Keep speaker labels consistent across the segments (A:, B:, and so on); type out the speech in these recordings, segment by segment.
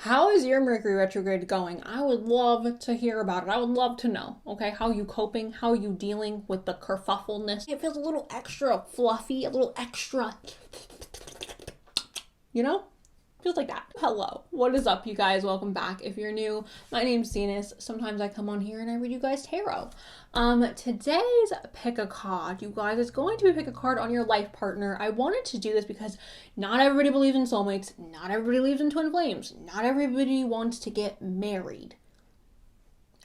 A: How is your Mercury retrograde going? I would love to hear about it. I would love to know, okay? How are you coping? How are you dealing with the kerfuffleness? It feels a little extra fluffy, a little extra, you know? Feels like that. Hello. What is up, you guys? Welcome back. If you're new, my name's Cenus. Sometimes I come on here and I read you guys tarot. Today's pick a card, you guys, is going to be pick a card on your life partner. I wanted to do this because not everybody believes in soulmates. Not everybody believes in twin flames. Not everybody wants to get married,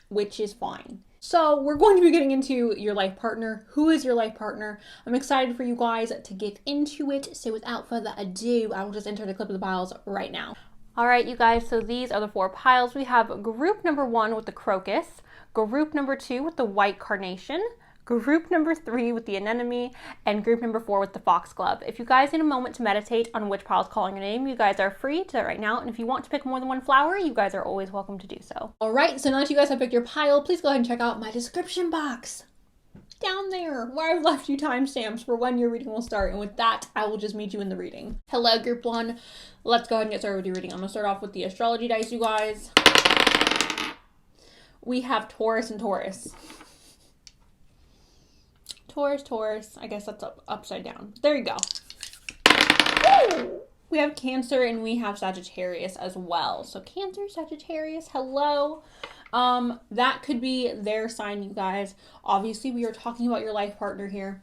A: which is fine. So we're going to be getting into your life partner. Who is your life partner? I'm excited for you guys to get into it. So without further ado, I will just enter the clip of the piles right now. All right, you guys, so these are the 4 piles. We have group number 1 with the crocus, group number 2 with the white carnation, group number 3 with the anemone, and group number 4 with the foxglove. If you guys need a moment to meditate on which pile is calling your name, you guys are free to right now. And if you want to pick more than one flower, you guys are always welcome to do so. All right, so now that you guys have picked your pile, please go ahead and check out my description box down there where I've left you timestamps for when your reading will start. And with that, I will just meet you in the reading. Hello, group 1. Let's go ahead and get started with your reading. I'm going to start off with the astrology dice, you guys. We have Taurus and Taurus. Taurus. I guess that's upside down. There you go. Woo! We have Cancer and we have Sagittarius as well. So Cancer, Sagittarius, hello. That could be their sign, you guys. Obviously, we are talking about your life partner here.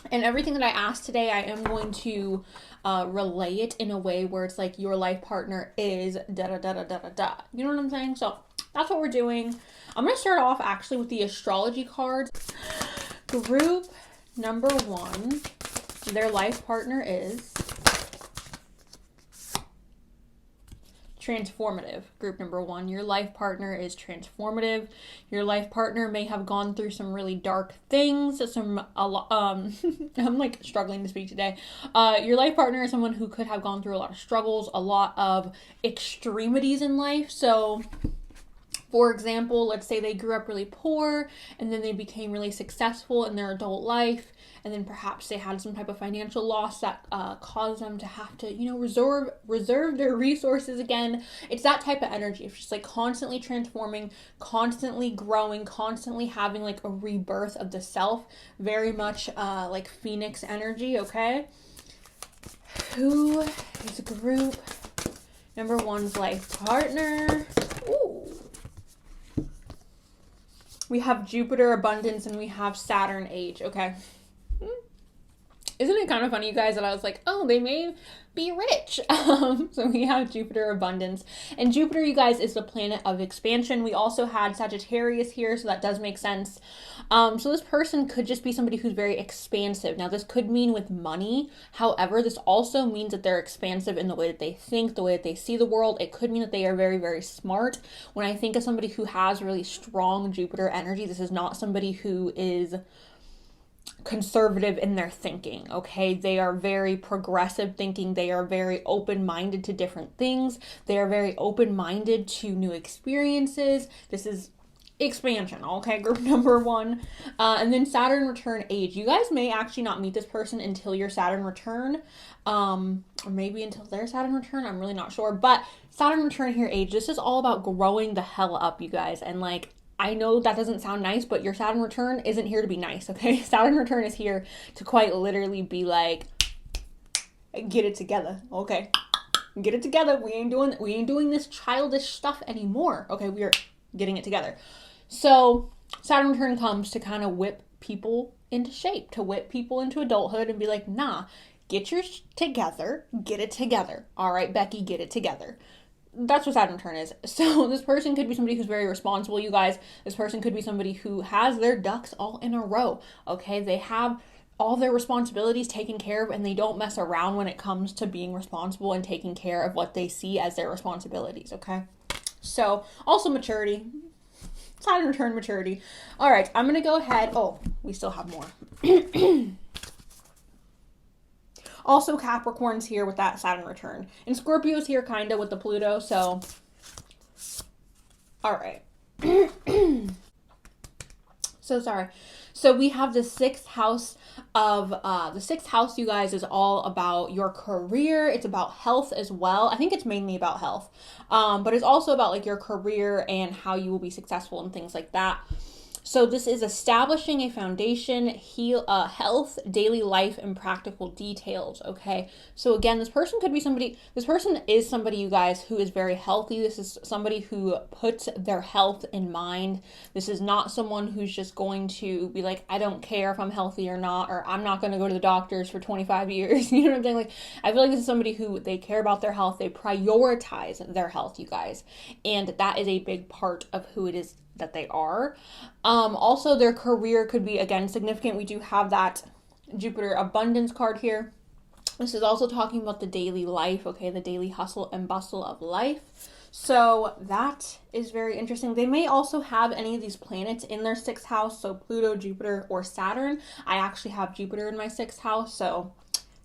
A: And everything that I asked today, I am going to relay it in a way where it's like your life partner is da-da-da-da-da-da-da. You know what I'm saying? So that's what we're doing. I'm going to start off actually with the astrology cards. Group number 1, their life partner is transformative. Group number 1, your life partner is transformative. Your life partner may have gone through some really dark things, I'm like struggling to speak today. Your life partner is someone who could have gone through a lot of struggles, a lot of extremities in life. So for example, let's say they grew up really poor and then they became really successful in their adult life, and then perhaps they had some type of financial loss that caused them to have to, reserve their resources again. It's that type of energy. It's just like constantly transforming, constantly growing, constantly having like a rebirth of the self. Very much like Phoenix energy, okay? Who is group number 1's life partner? Ooh. We have Jupiter abundance and we have Saturn age, okay? Isn't it kind of funny, you guys, that I was like, oh, they may be rich. So we have Jupiter abundance. And Jupiter, you guys, is the planet of expansion. We also had Sagittarius here, so that does make sense. So this person could just be somebody who's very expansive. Now, this could mean with money. However, this also means that they're expansive in the way that they think, the way that they see the world. It could mean that they are very, very smart. When I think of somebody who has really strong Jupiter energy, this is not somebody who is conservative in their thinking, okay? They are very progressive thinking. They are very open-minded to different things. They are very open-minded to new experiences. This is expansion, okay? Group number 1. And then Saturn return age. You guys may actually not meet this person until your Saturn return, or maybe until their Saturn return. I'm really not sure. But Saturn return here age, this is all about growing the hell up, you guys. And like, I know that doesn't sound nice, but your Saturn return isn't here to be nice, okay? Saturn return is here to quite literally be like, get it together, okay? Get it together. We ain't doing this childish stuff anymore, okay? We are getting it together. So Saturn return comes to kind of whip people into shape, to whip people into adulthood and be like, nah, get yours together, get it together. All right, Becky, get it together. That's what Saturn return is. So this person could be somebody who's very responsible, you guys. This person could be somebody who has their ducks all in a row, okay? They have all their responsibilities taken care of and they don't mess around when it comes to being responsible and taking care of what they see as their responsibilities, okay? So also maturity. Saturn return maturity. All right, I'm going to go ahead. Oh, we still have more. Also, Capricorn's here with that Saturn return. And Scorpio's here kind of with the Pluto, so. All right. So sorry. So we have the sixth house you guys, is all about your career. It's about health as well. I think it's mainly about health. But it's also about like your career and how you will be successful and things like that. So this is establishing a foundation, health, daily life, and practical details, okay? So again, this person is somebody, you guys, who is very healthy. This is somebody who puts their health in mind. This is not someone who's just going to be like, I don't care if I'm healthy or not, or I'm not going to go to the doctors for 25 years. You know what I'm saying? Like, I feel like this is somebody who, they care about their health. They prioritize their health, you guys. And that is a big part of who it is that they are. Also, their career could be, again, significant. We do have that Jupiter abundance card here. This is also talking about the daily life, okay, the daily hustle and bustle of life. So that is very interesting. They may also have any of these planets in their sixth house, so Pluto, Jupiter, or Saturn. I actually have Jupiter in my sixth house, so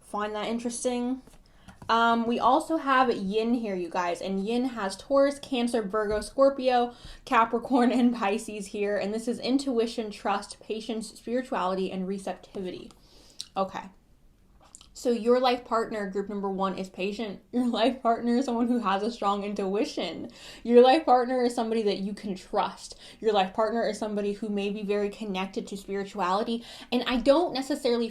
A: find that interesting. We also have yin here, you guys, and yin has Taurus, Cancer, Virgo, Scorpio, Capricorn, and Pisces here, and this is intuition, trust, patience, spirituality, and receptivity. Okay. So your life partner, group number 1, is patient. Your life partner is someone who has a strong intuition. Your life partner is somebody that you can trust. Your life partner is somebody who may be very connected to spirituality, and I don't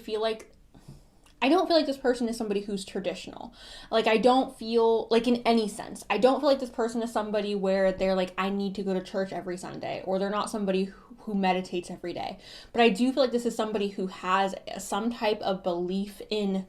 A: feel like this person is somebody who's traditional. Like, I don't feel like, in any sense, I don't feel like this person is somebody where they're like, I need to go to church every Sunday, or they're not somebody who meditates every day. But I do feel like this is somebody who has some type of belief in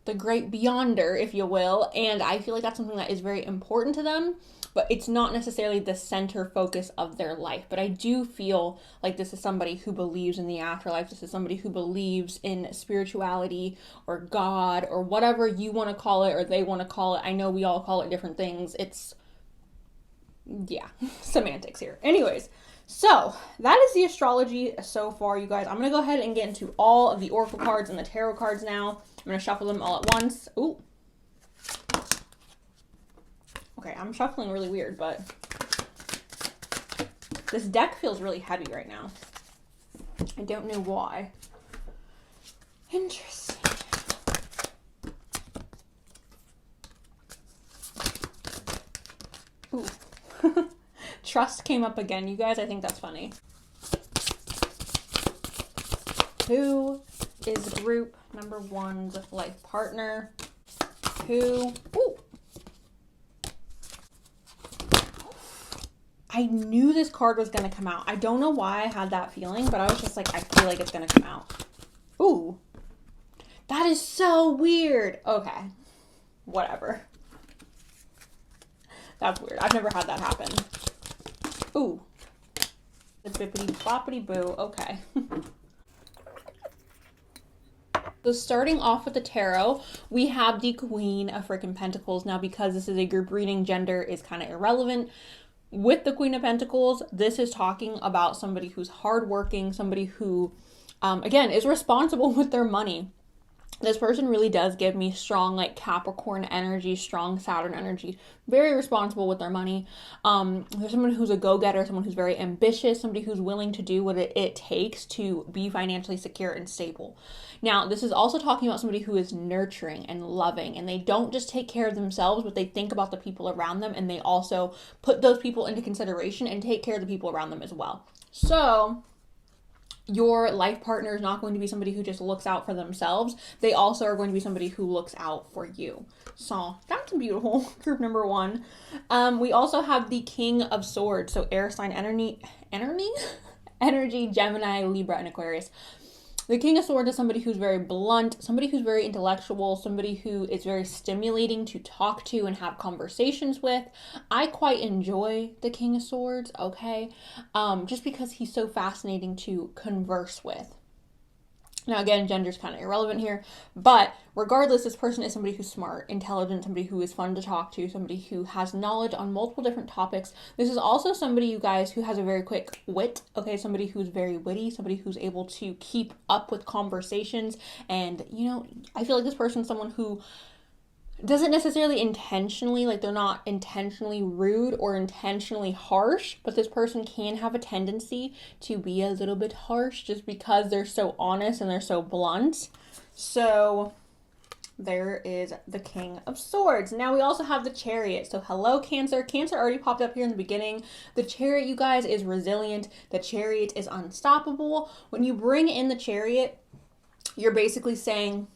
A: the great beyonder, if you will. And I feel like that's something that is very important to them, but it's not necessarily the center focus of their life. But I do feel like this is somebody who believes in the afterlife. This is somebody who believes in spirituality or God or whatever you want to call it or they want to call it. I know we all call it different things. It's, yeah, semantics here. Anyways, so that is the astrology so far, you guys. I'm going to go ahead and get into all of the oracle cards and the tarot cards now. I'm going to shuffle them all at once. Ooh. Okay, I'm shuffling really weird, but this deck feels really heavy right now. I don't know why. Interesting. Ooh. Trust came up again, you guys. I think that's funny. Who is group number 1's life partner? Who? Ooh. I knew this card was going to come out. I don't know why I had that feeling, but I was just like, I feel like it's going to come out. Ooh. That is so weird. Okay. Whatever. That's weird. I've never had that happen. Ooh. The bippity boppity boo. Okay. So starting off with the tarot, we have the Queen of freaking Pentacles. Now, because this is a group reading, gender is kind of irrelevant. With the Queen of Pentacles, this is talking about somebody who's hardworking, somebody who, again, is responsible with their money. This person really does give me strong, like, Capricorn energy, strong Saturn energy, very responsible with their money. There's someone who's a go-getter, someone who's very ambitious, somebody who's willing to do what it takes to be financially secure and stable. Now, this is also talking about somebody who is nurturing and loving, and they don't just take care of themselves, but they think about the people around them, and they also put those people into consideration and take care of the people around them as well. So your life partner is not going to be somebody who just looks out for themselves. They also are going to be somebody who looks out for you. So that's beautiful. Group number 1. We also have the King of Swords. So air sign energy, Gemini, Libra, and Aquarius. The King of Swords is somebody who's very blunt, somebody who's very intellectual, somebody who is very stimulating to talk to and have conversations with. I quite enjoy the King of Swords, okay? Just because he's so fascinating to converse with. Now, again, gender's kind of irrelevant here, but regardless, this person is somebody who's smart, intelligent, somebody who is fun to talk to, somebody who has knowledge on multiple different topics. This is also somebody, you guys, who has a very quick wit, okay? Somebody who's very witty, somebody who's able to keep up with conversations. And, you know, I feel like this person is someone who doesn't necessarily intentionally, like they're not intentionally rude or intentionally harsh, but this person can have a tendency to be a little bit harsh just because they're so honest and they're so blunt. So there is the King of Swords. Now we also have the Chariot. So hello, Cancer. Cancer already popped up here in the beginning. The Chariot, you guys, is resilient. The Chariot is unstoppable. When you bring in the Chariot, you're basically saying,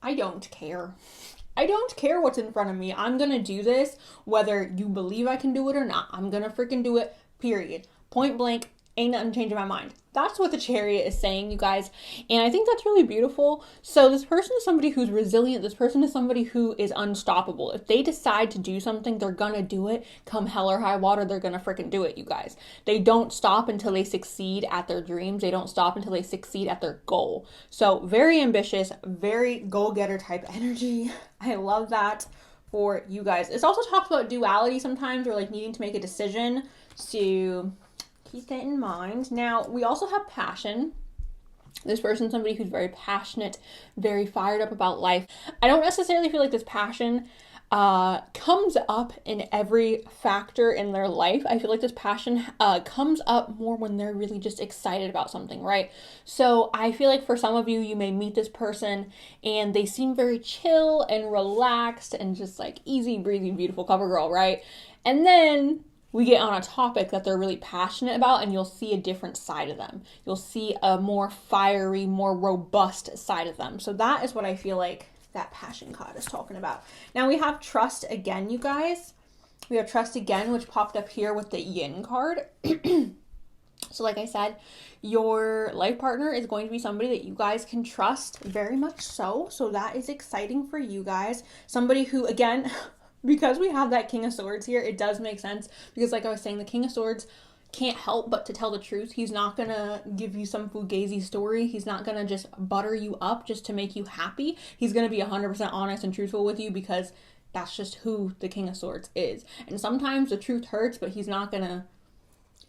A: I don't care. I don't care what's in front of me. I'm going to do this, whether you believe I can do it or not. I'm going to freaking do it, period. Point blank, ain't nothing changing my mind. That's what the Chariot is saying, you guys. And I think that's really beautiful. So this person is somebody who's resilient. This person is somebody who is unstoppable. If they decide to do something, they're going to do it. Come hell or high water, they're going to freaking do it, you guys. They don't stop until they succeed at their dreams. They don't stop until they succeed at their goal. So very ambitious, very goal-getter type energy. I love that for you guys. It's also talks about duality sometimes, or like needing to make a decision. So keep that in mind. Now, we also have passion. This person's somebody who's very passionate, very fired up about life. I don't necessarily feel like this passion comes up in every factor in their life. I feel like this passion comes up more when they're really just excited about something, right? So I feel like for some of you, you may meet this person and they seem very chill and relaxed and just like easy breezy, beautiful cover girl, right? And then we get on a topic that they're really passionate about and you'll see a different side of them. You'll see a more fiery, more robust side of them. So that is what I feel like that passion card is talking about. Now we have trust again, you guys. We have trust again, which popped up here with the yin card. So like I said, your life partner is going to be somebody that you guys can trust very much so. So that is exciting for you guys. Somebody who, again, because we have that King of Swords here, it does make sense. Because like I was saying, the King of Swords can't help but to tell the truth. He's not gonna give you some fugazi story. He's not gonna just butter you up just to make you happy. He's gonna be 100% honest and truthful with you because that's just who the King of Swords is. And sometimes the truth hurts, but he's not gonna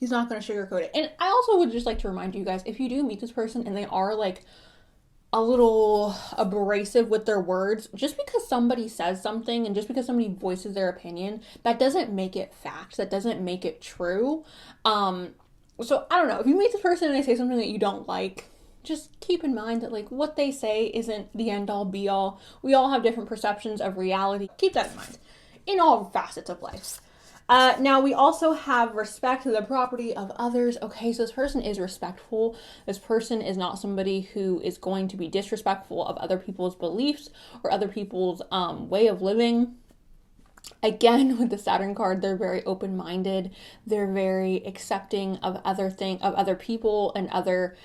A: sugarcoat it. And I also would just like to remind you guys, if you do meet this person and they are like a little abrasive with their words, just because somebody says something and just because somebody voices their opinion, that doesn't make it fact. That doesn't make it true. So I don't know, if you meet this person and they say something that you don't like, just keep in mind that like what they say isn't the end all be all. We all have different perceptions of reality. Keep that in mind in all facets of life. Now we also have respect to the property of others. Okay, so this person is respectful. This person is not somebody who is going to be disrespectful of other people's beliefs or other people's way of living. Again, with the Saturn card, they're very open-minded. They're very accepting of other people and other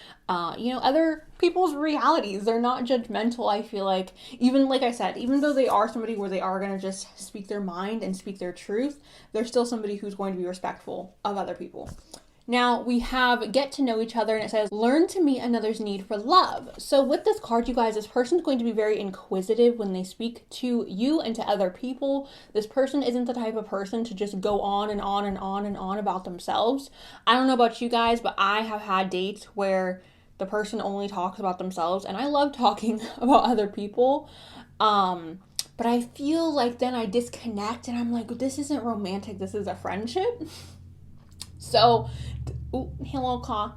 A: people's realities. They're not judgmental, I feel like. Even like I said, even though they are somebody where they are going to just speak their mind and speak their truth, they're still somebody who's going to be respectful of other people. Now we have get to know each other, and it says learn to meet another's need for love. So with this card, you guys, this person's going to be very inquisitive when they speak to you and to other people. This person isn't the type of person to just go on and on and on and on about themselves. I don't know about you guys, but I have had dates where the person only talks about themselves, and I love talking about other people. But I feel like then I disconnect and I'm like, this isn't romantic, this is a friendship. So, hello, Ka.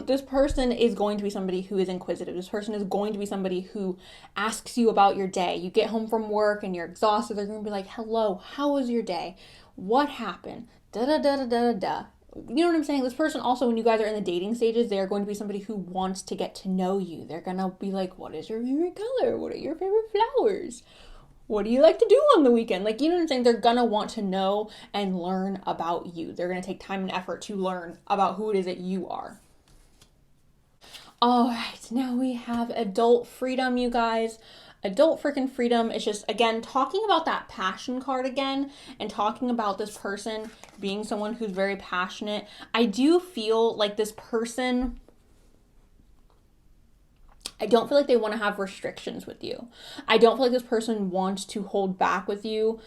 A: This person is going to be somebody who is inquisitive. This person is going to be somebody who asks you about your day. You get home from work and you're exhausted. They're going to be like, hello, how was your day? What happened? Da da da da da da. You know what I'm saying? This person also, when you guys are in the dating stages, they are going to be somebody who wants to get to know you. They're going to be like, what is your favorite color? What are your favorite flowers? What do you like to do on the weekend? Like, you know what I'm saying? They're going to want to know and learn about you. They're going to take time and effort to learn about who it is that you are. All right, now we have adult freedom, you guys. Adult freaking freedom is just, again, talking about that passion card again and talking about this person being someone who's very passionate. I do feel like this person, I don't feel like they want to have restrictions with you. I don't feel like this person wants to hold back with you.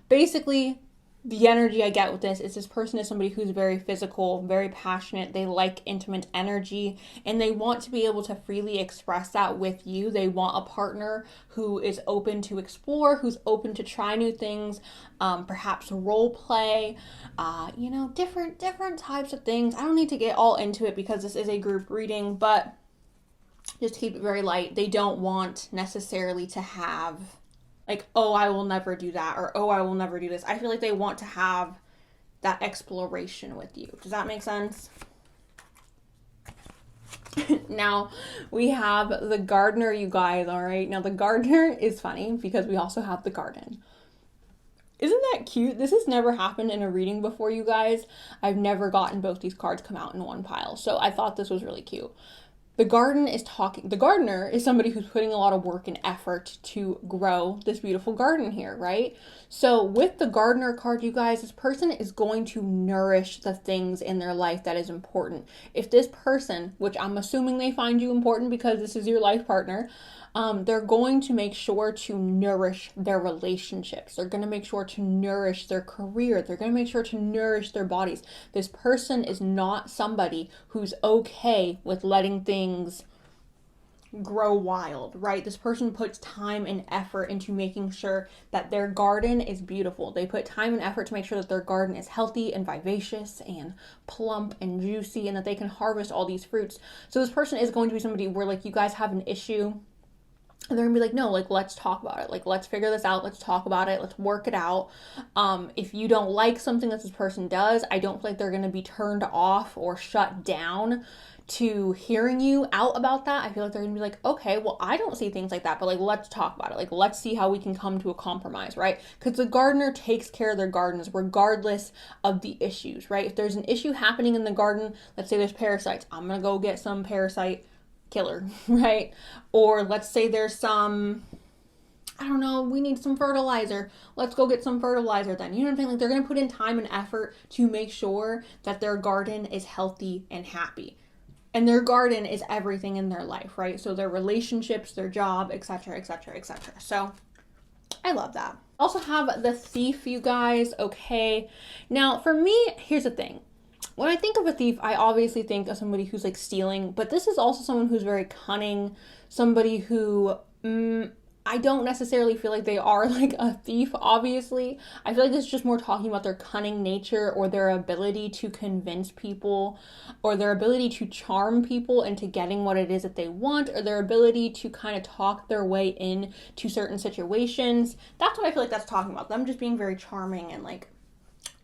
A: Basically, the energy I get with this person is somebody who's very physical, very passionate. They like intimate energy and they want to be able to freely express that with you. They want a partner who is open to explore, who's open to try new things, perhaps role play, you know, different types of things. I don't need to get all into it because this is a group reading, but just keep it very light. They don't want necessarily to have like, oh, I will never do that, or oh, I will never do this. I feel like they want to have that exploration with you. Does that make sense? Now, we have the gardener, you guys, all right? Now, the gardener is funny because we also have the garden. Isn't that cute? This has never happened in a reading before, you guys. I've never gotten both these cards come out in one pile, so I thought this was really cute. The gardener is somebody who's putting a lot of work and effort to grow this beautiful garden here, right? So with the gardener card, you guys, this person is going to nourish the things in their life that is important. If this person, which I'm assuming they find you important because this is your life partner, they're going to make sure to nourish their relationships. They're going to make sure to nourish their career. They're going to make sure to nourish their bodies. This person is not somebody who's okay with letting things grow wild, right? This person puts time and effort into making sure that their garden is beautiful. They put time and effort to make sure that their garden is healthy and vivacious and plump and juicy and that they can harvest all these fruits. So this person is going to be somebody where like you guys have an issue and they're gonna be like, no, like, let's talk about it. Like, let's figure this out. Let's talk about it. Let's work it out. If you don't like something that this person does, I don't feel like they're gonna be turned off or shut down to hearing you out about that. I feel like they're gonna be like, okay, well, I don't see things like that, but like, let's talk about it. Like, let's see how we can come to a compromise, right? Because the gardener takes care of their gardens regardless of the issues, right? If there's an issue happening in the garden, let's say there's parasites, I'm gonna go get some parasite killer, right? Or let's say there's some, I don't know, we need some fertilizer. Let's go get some fertilizer then. You know what I'm saying? Like they're going to put in time and effort to make sure that their garden is healthy and happy. And their garden is everything in their life, right? So their relationships, their job, etc., etc., etc. So I love that. Also have the thief, you guys. Okay. Now for me, here's the thing. When I think of a thief, I obviously think of somebody who's like stealing, but this is also someone who's very cunning, somebody who I don't necessarily feel like they are like a thief, obviously. I feel like this is just more talking about their cunning nature or their ability to convince people or their ability to charm people into getting what it is that they want or their ability to kind of talk their way in to certain situations. That's what I feel like that's talking about. Them just being very charming and like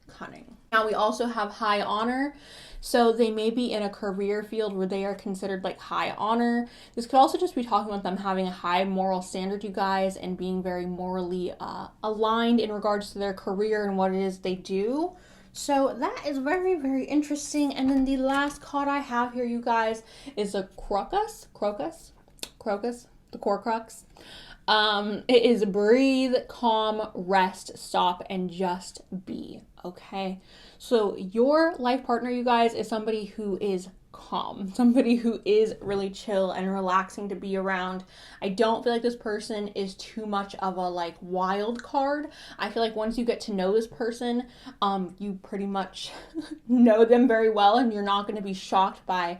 A: cunning. Now we also have high honor. So they may be in a career field where they are considered like high honor. This could also just be talking about them having a high moral standard, you guys, and being very morally aligned in regards to their career and what it is they do. So that is very, very interesting. And then the last card I have here, you guys, is a crocus, the Horcrux. It is breathe, calm, rest, stop, and just be. Okay, so your life partner, you guys, is somebody who is calm, somebody who is really chill and relaxing to be around. I don't feel like this person is too much of a like wild card. I feel like once you get to know this person, you pretty much know them very well and you're not going to be shocked by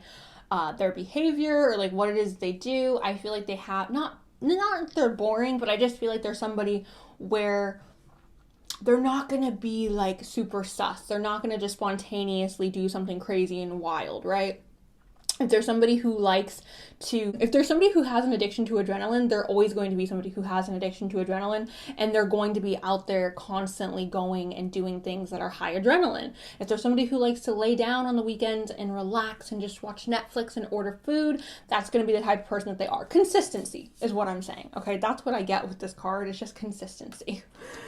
A: their behavior or like what it is they do. I feel like they have not that they're boring, but I just feel like they're somebody where they're not going to be like super sus. They're not going to just spontaneously do something crazy and wild, right? If there's somebody who has an addiction to adrenaline, they're always going to be somebody who has an addiction to adrenaline, and they're going to be out there constantly going and doing things that are high adrenaline. If there's somebody who likes to lay down on the weekends and relax and just watch Netflix and order food, that's going to be the type of person that they are. Consistency is what I'm saying, okay? That's what I get with this card. It's just consistency.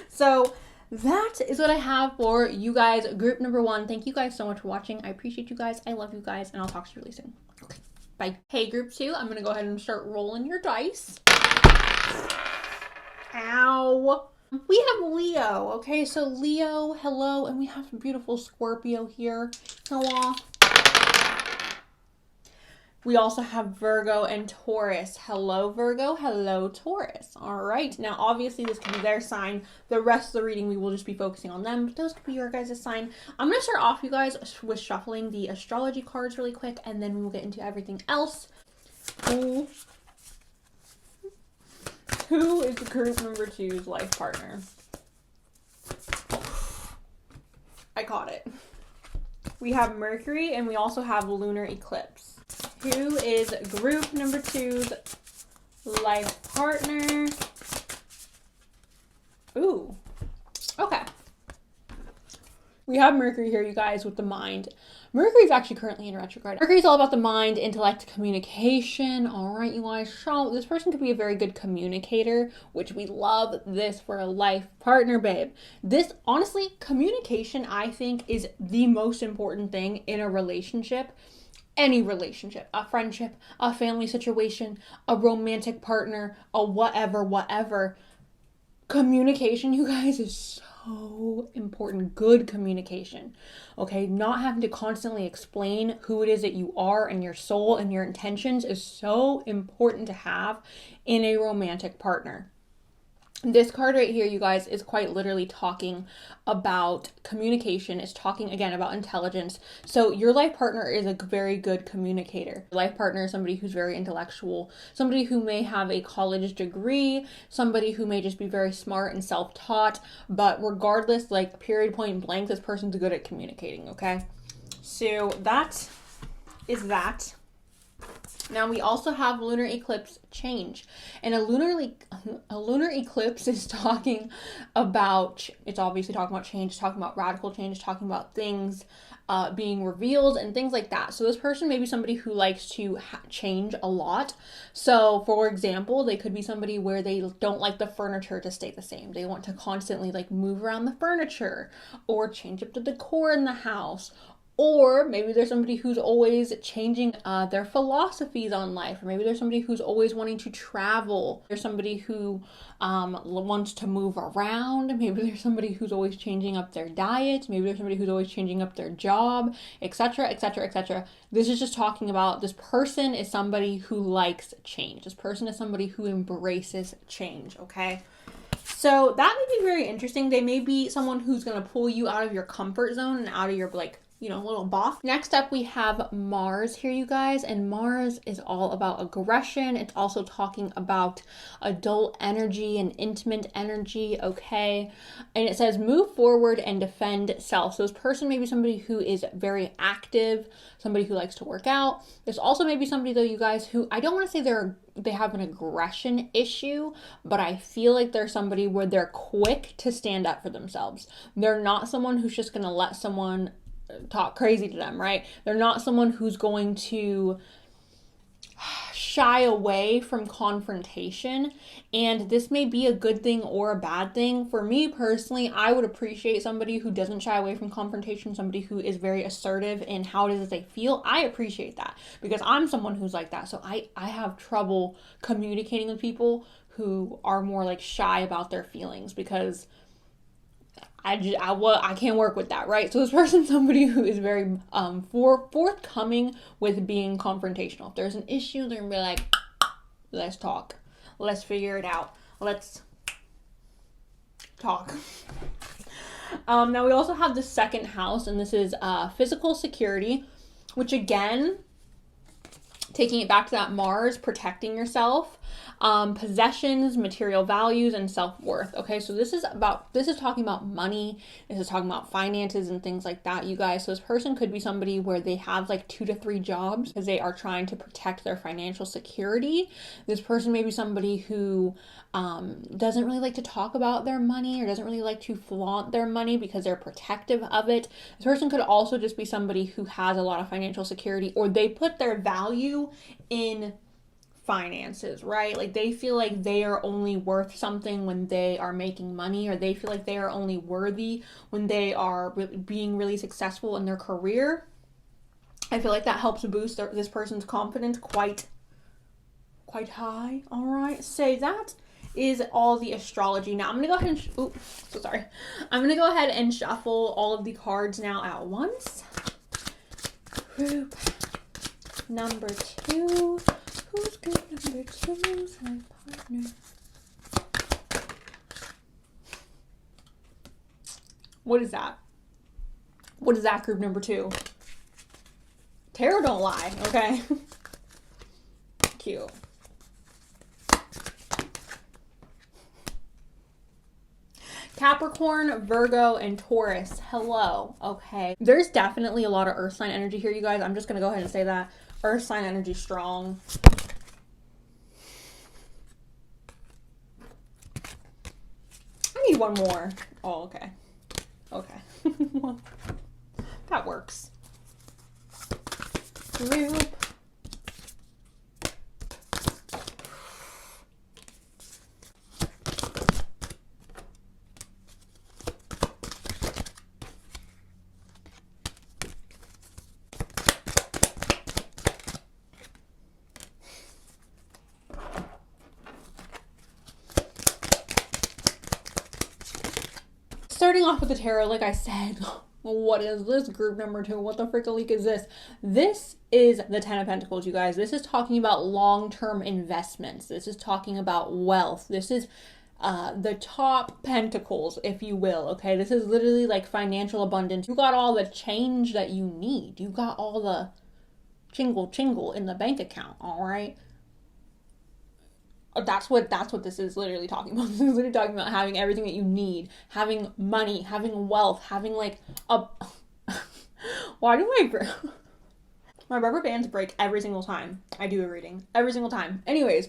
A: So that is what I have for you guys. Group number 1. Thank you guys so much for watching. I appreciate you guys. I love you guys, and I'll talk to you really soon. Okay, bye. Hey, group 2, I'm going to go ahead and start rolling your dice. Ow. We have Leo, okay? So Leo, hello, and we have beautiful Scorpio here. Hello. We also have Virgo and Taurus. Hello, Virgo. Hello, Taurus. All right. Now, obviously, this could be their sign. The rest of the reading, we will just be focusing on them. But those could be your guys' sign. I'm going to start off, you guys, with shuffling the astrology cards really quick. And then we will get into everything else. Who is group number 2's life partner? I caught it. We have Mercury and we also have lunar eclipse. Who is group number 2's life partner? Ooh. Okay. We have Mercury here, you guys, with the mind. Mercury is actually currently in retrograde. Mercury is all about the mind, intellect, communication. All right, you guys. So this person could be a very good communicator, which we love this for a life partner, babe. This, honestly, communication, I think, is the most important thing in a relationship. Any relationship, a friendship, a family situation, a romantic partner, a whatever. Communication, you guys, is so important. Good communication. Okay, not having to constantly explain who it is that you are and your soul and your intentions is so important to have in a romantic partner. This card right here, you guys, is quite literally talking about communication. It's talking, again, about intelligence. So your life partner is a very good communicator. Your life partner is somebody who's very intellectual, somebody who may have a college degree, somebody who may just be very smart and self-taught. But regardless, like, period, point blank, this person's good at communicating, okay? So that is that. Now we also have lunar eclipse change, and a lunar eclipse is talking about, it's obviously talking about change, it's talking about radical change, it's talking about things being revealed and things like that. So this person may be somebody who likes to change a lot. So for example, they could be somebody where they don't like the furniture to stay the same. They want to constantly like move around the furniture or change up the decor in the house. Or maybe there's somebody who's always changing their philosophies on life. Or maybe there's somebody who's always wanting to travel. There's somebody who wants to move around. Maybe there's somebody who's always changing up their diet. Maybe there's somebody who's always changing up their job, etc., etc., etc. This is just talking about this person is somebody who likes change. This person is somebody who embraces change, okay? So that may be very interesting. They may be someone who's going to pull you out of your comfort zone and out of your, like, you know, little box. Next up, we have Mars here, you guys, and Mars is all about aggression. It's also talking about adult energy and intimate energy, okay? And it says move forward and defend self. So this person may be somebody who is very active, somebody who likes to work out. There's also maybe somebody, though, you guys, who I don't want to say they have an aggression issue, but I feel like they're somebody where they're quick to stand up for themselves. They're not someone who's just going to let someone talk crazy to them, right? They're not someone who's going to shy away from confrontation, and this may be a good thing or a bad thing. For me personally, I would appreciate somebody who doesn't shy away from confrontation, somebody who is very assertive in how it is that they feel. I appreciate that because I'm someone who's like that. So I have trouble communicating with people who are more like shy about their feelings because I can't work with that, right? So this person's somebody who is very forthcoming with being confrontational. If there's an issue, they're gonna be like, let's talk. Let's figure it out. Let's talk. Now we also have the second house, and this is physical security, which again, taking it back to that Mars, protecting yourself, possessions, material values, and self-worth. Okay, so this is talking about money. This is talking about finances and things like that, you guys. So this person could be somebody where they have like 2 to 3 jobs because they are trying to protect their financial security. This person may be somebody who doesn't really like to talk about their money or doesn't really like to flaunt their money because they're protective of it. This person could also just be somebody who has a lot of financial security, or they put their value in finances, right? Like they feel like they are only worth something when they are making money, or they feel like they are only worthy when they are being really successful in their career. I feel like that helps boost this person's confidence quite high. All right, so that is all the astrology. Now I'm gonna go ahead and I'm gonna go ahead and shuffle all of the cards now at once. Group number 2? Who's group number 2? Who's my partner? What is that? What is that group number 2? Tarot don't lie, okay? Cute. Capricorn, Virgo, and Taurus. Hello. Okay. There's definitely a lot of earth sign energy here, you guys. I'm just going to go ahead and say that. Earth sign energy strong. I need one more. Oh, okay. Okay. Well, that works. Group. Starting off with the tarot, like I said, what is this group number 2? What the frick-a-leak is this? This is the 10 of Pentacles, you guys. This is talking about long-term investments. This is talking about wealth. This is the top pentacles, if you will, okay? This is literally like financial abundance. You got all the change that you need. You got all the chingle in the bank account, all right? That's what this is literally talking about. This is literally talking about having everything that you need, having money, having wealth, having like a why do my rubber bands break every single time I do a reading, every single time. Anyways,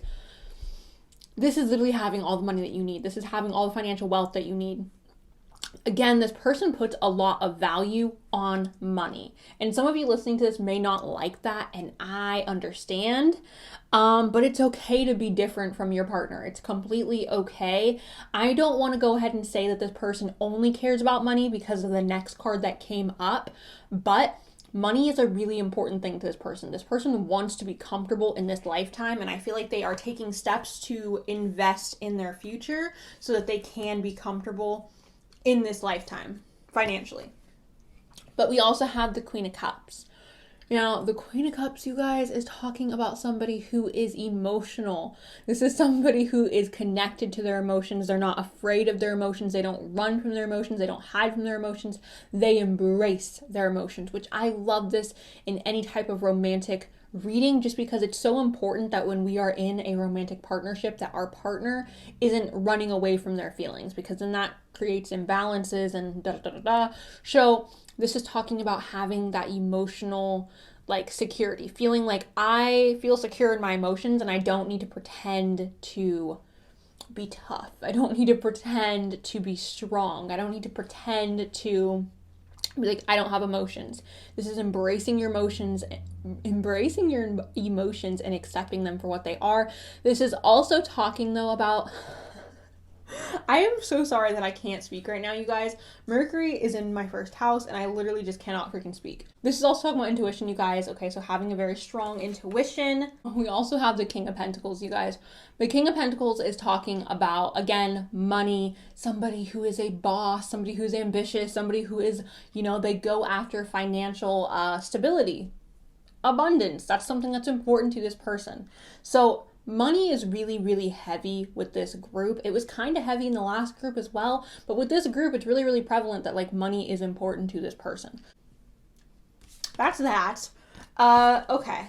A: this is literally having all the money that you need. This is having all the financial wealth that you need. Again, this person puts a lot of value on money. And some of you listening to this may not like that, and I understand. But it's okay to be different from your partner. It's completely okay. I don't want to go ahead and say that this person only cares about money because of the next card that came up, but money is a really important thing to this person. This person wants to be comfortable in this lifetime, and I feel like they are taking steps to invest in their future so that they can be comfortable in this lifetime financially. But we also have the Queen of Cups. Now, the Queen of Cups, you guys, is talking about somebody who is emotional. This is somebody who is connected to their emotions. They're not afraid of their emotions. They don't run from their emotions. They don't hide from their emotions. They embrace their emotions, which I love this in any type of romantic reading, just because it's so important that when we are in a romantic partnership that our partner isn't running away from their feelings, because then that creates imbalances and da-da-da-da-da. So this is talking about having that emotional like security, feeling like I feel secure in my emotions and I don't need to pretend to be tough. I don't need to pretend to be strong. I don't need to pretend to be like I don't have emotions. This is embracing your emotions and accepting them for what they are. This is also talking though about I am so sorry that I can't speak right now, you guys. Mercury is in my first house and I literally just cannot freaking speak. This is also talking about intuition, you guys. Okay, so having a very strong intuition. We also have the King of Pentacles, you guys. The King of Pentacles is talking about, again, money, somebody who is a boss, somebody who's ambitious, somebody who is, they go after financial stability, abundance. That's something that's important to this person. So money is really, really heavy with this group. It was kind of heavy in the last group as well, but with this group, it's really, really prevalent that like money is important to this person. That's that. Okay.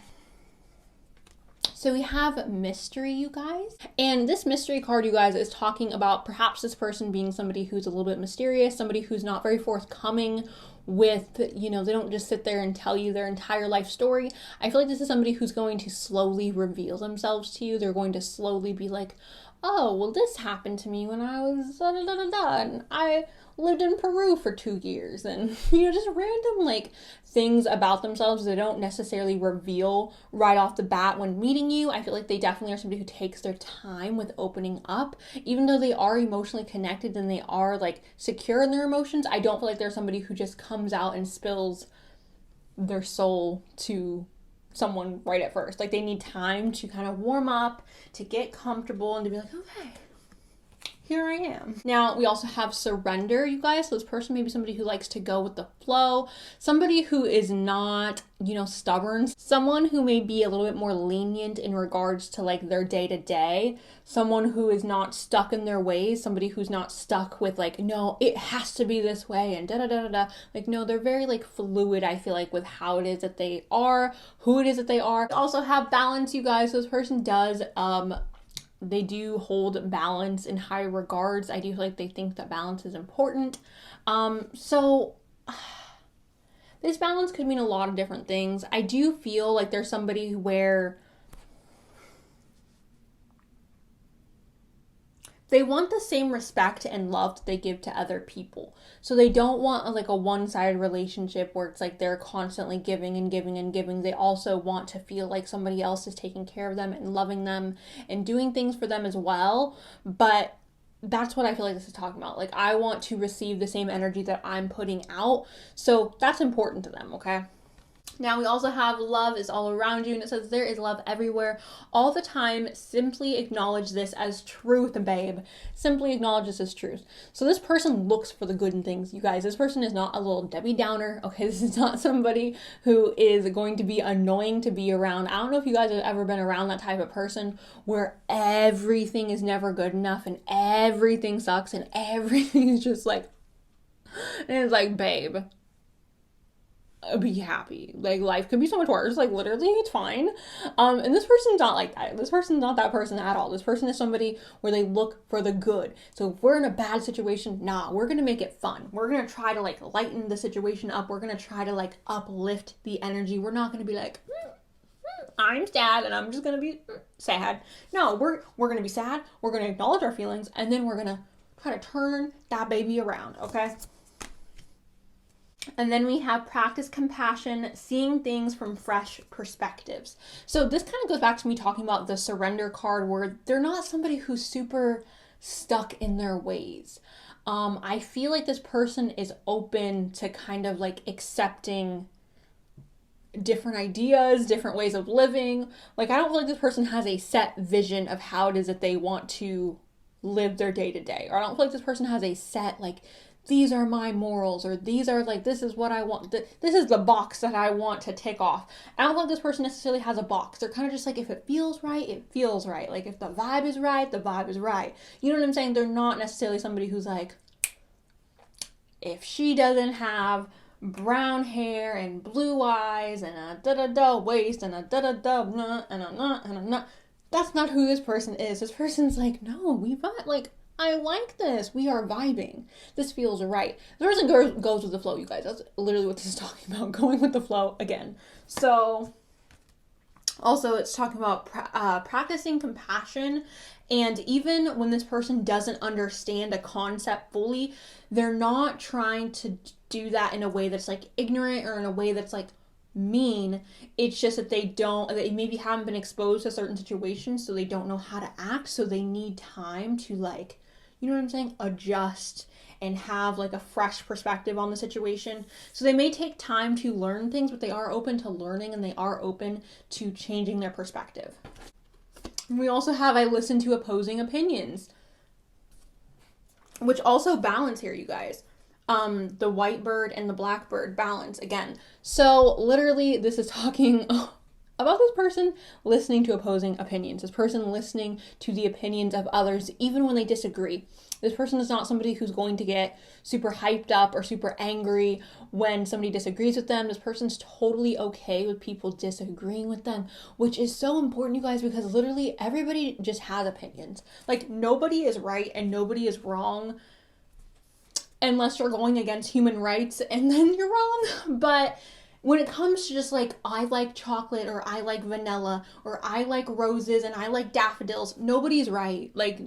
A: So we have mystery, you guys. And this mystery card, you guys, is talking about perhaps this person being somebody who's a little bit mysterious, somebody who's not very forthcoming with, they don't just sit there and tell you their entire life story. I feel like this is somebody who's going to slowly reveal themselves to you. They're going to slowly be like, oh, well, this happened to me when I was and I lived in Peru for 2 years, and just random like things about themselves they don't necessarily reveal right off the bat when meeting you. I feel like they definitely are somebody who takes their time with opening up, even though they are emotionally connected and they are like secure in their emotions. I don't feel like they're somebody who just comes out and spills their soul to someone right at first. Like they need time to kind of warm up, to get comfortable, and to be like, okay, here I am. Now, we also have surrender, you guys. So this person may be somebody who likes to go with the flow, somebody who is not, you know, stubborn, someone who may be a little bit more lenient in regards to like their day-to-day, someone who is not stuck in their ways, somebody who's not stuck with like, no, it has to be this way and da-da-da-da-da. Like, no, they're very like fluid, I feel like, with how it is that they are, who it is that they are. We also have balance, you guys. So this person does, they do hold balance in high regards. I do feel like they think that balance is important. So this balance could mean a lot of different things. I do feel like there's somebody where they want the same respect and love that they give to other people. So they don't want like a one-sided relationship where it's like they're constantly giving and giving and giving. They also want to feel like somebody else is taking care of them and loving them and doing things for them as well. But that's what I feel like this is talking about. Like, I want to receive the same energy that I'm putting out. So that's important to them, okay? Now, we also have love is all around you, and it says there is love everywhere all the time. Simply acknowledge this as truth, babe. Simply acknowledge this as truth. So this person looks for the good in things, you guys. This person is not a little Debbie Downer, okay? This is not somebody who is going to be annoying to be around. I don't know if you guys have ever been around that type of person where everything is never good enough and everything sucks and everything is just like, and it's like, babe, be happy. Like, life could be so much worse. Like, literally, it's fine. And this person's not like that. This person's not that person at all. This person is somebody where they look for the good. So if we're in a bad situation, nah, we're gonna make it fun. We're gonna try to like lighten the situation up. We're gonna try to like uplift the energy. We're not gonna be like, I'm sad and I'm just gonna be sad. No, we're gonna be sad. We're gonna acknowledge our feelings, and then we're gonna try to turn that baby around, okay? And then we have practice compassion, seeing things from fresh perspectives. So this kind of goes back to me talking about the surrender card, where they're not somebody who's super stuck in their ways. I feel like this person is open to kind of like accepting different ideas, different ways of living. Like, I don't feel like this person has a set vision of how it is that they want to live their day to day. Or I don't feel like this person has a set, like, these are my morals, or these are like, this is what I want. This is the box that I want to tick off. I don't think this person necessarily has a box. They're kind of just like, if it feels right, it feels right. Like, if the vibe is right, the vibe is right. You know what I'm saying? They're not necessarily somebody who's like, if she doesn't have brown hair and blue eyes and a da-da-da waist and a da-da-da and a nah and a nah. That's not who this person is. This person's like, no, we vibe. Like, I like this. We are vibing. This feels right. The person goes with the flow, you guys. That's literally what this is talking about. Going with the flow again. So, also, it's talking about practicing compassion. And even when this person doesn't understand a concept fully, they're not trying to do that in a way that's like ignorant or in a way that's like mean. It's just that they maybe haven't been exposed to certain situations, so they don't know how to act. So they need time to, like, you know what I'm saying, adjust and have like a fresh perspective on the situation. So they may take time to learn things, but they are open to learning and they are open to changing their perspective. And we also have, I listen to opposing opinions, which also balance here, you guys. The white bird and the black bird balance again. So literally this is talking about this person listening to opposing opinions. This person listening to the opinions of others, even when they disagree. This person is not somebody who's going to get super hyped up or super angry when somebody disagrees with them. This person's totally okay with people disagreeing with them, which is so important, you guys, because literally everybody just has opinions. Like, nobody is right and nobody is wrong unless you're going against human rights, and then you're wrong. But when it comes to just like, I like chocolate, or I like vanilla, or I like roses and I like daffodils, nobody's right. Like,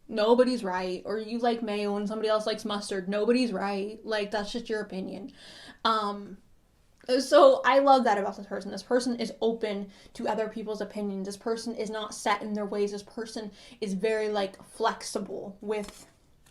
A: nobody's right. Or you like mayo and somebody else likes mustard, nobody's right. Like, that's just your opinion. So I love that about this person. This person is open to other people's opinions. This person is not set in their ways. This person is very like flexible with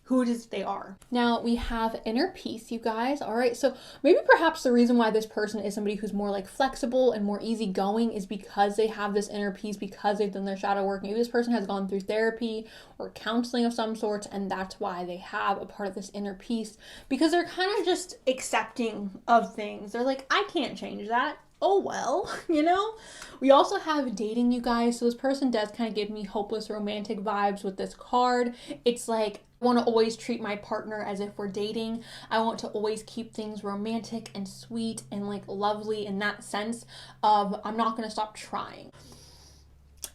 A: who it is they are. Now we have inner peace, you guys. All right, so maybe perhaps the reason why this person is somebody who's more like flexible and more easygoing is because they have this inner peace, because they've done their shadow work. Maybe this person has gone through therapy or counseling of some sort, and that's why they have a part of this inner peace, because they're kind of just accepting of things. They're like, I can't change that. Oh well, you know? We also have dating, you guys. So this person does kind of give me hopeless romantic vibes with this card. It's like, I want to always treat my partner as if we're dating. I want to always keep things romantic and sweet and like lovely in that sense of I'm not going to stop trying.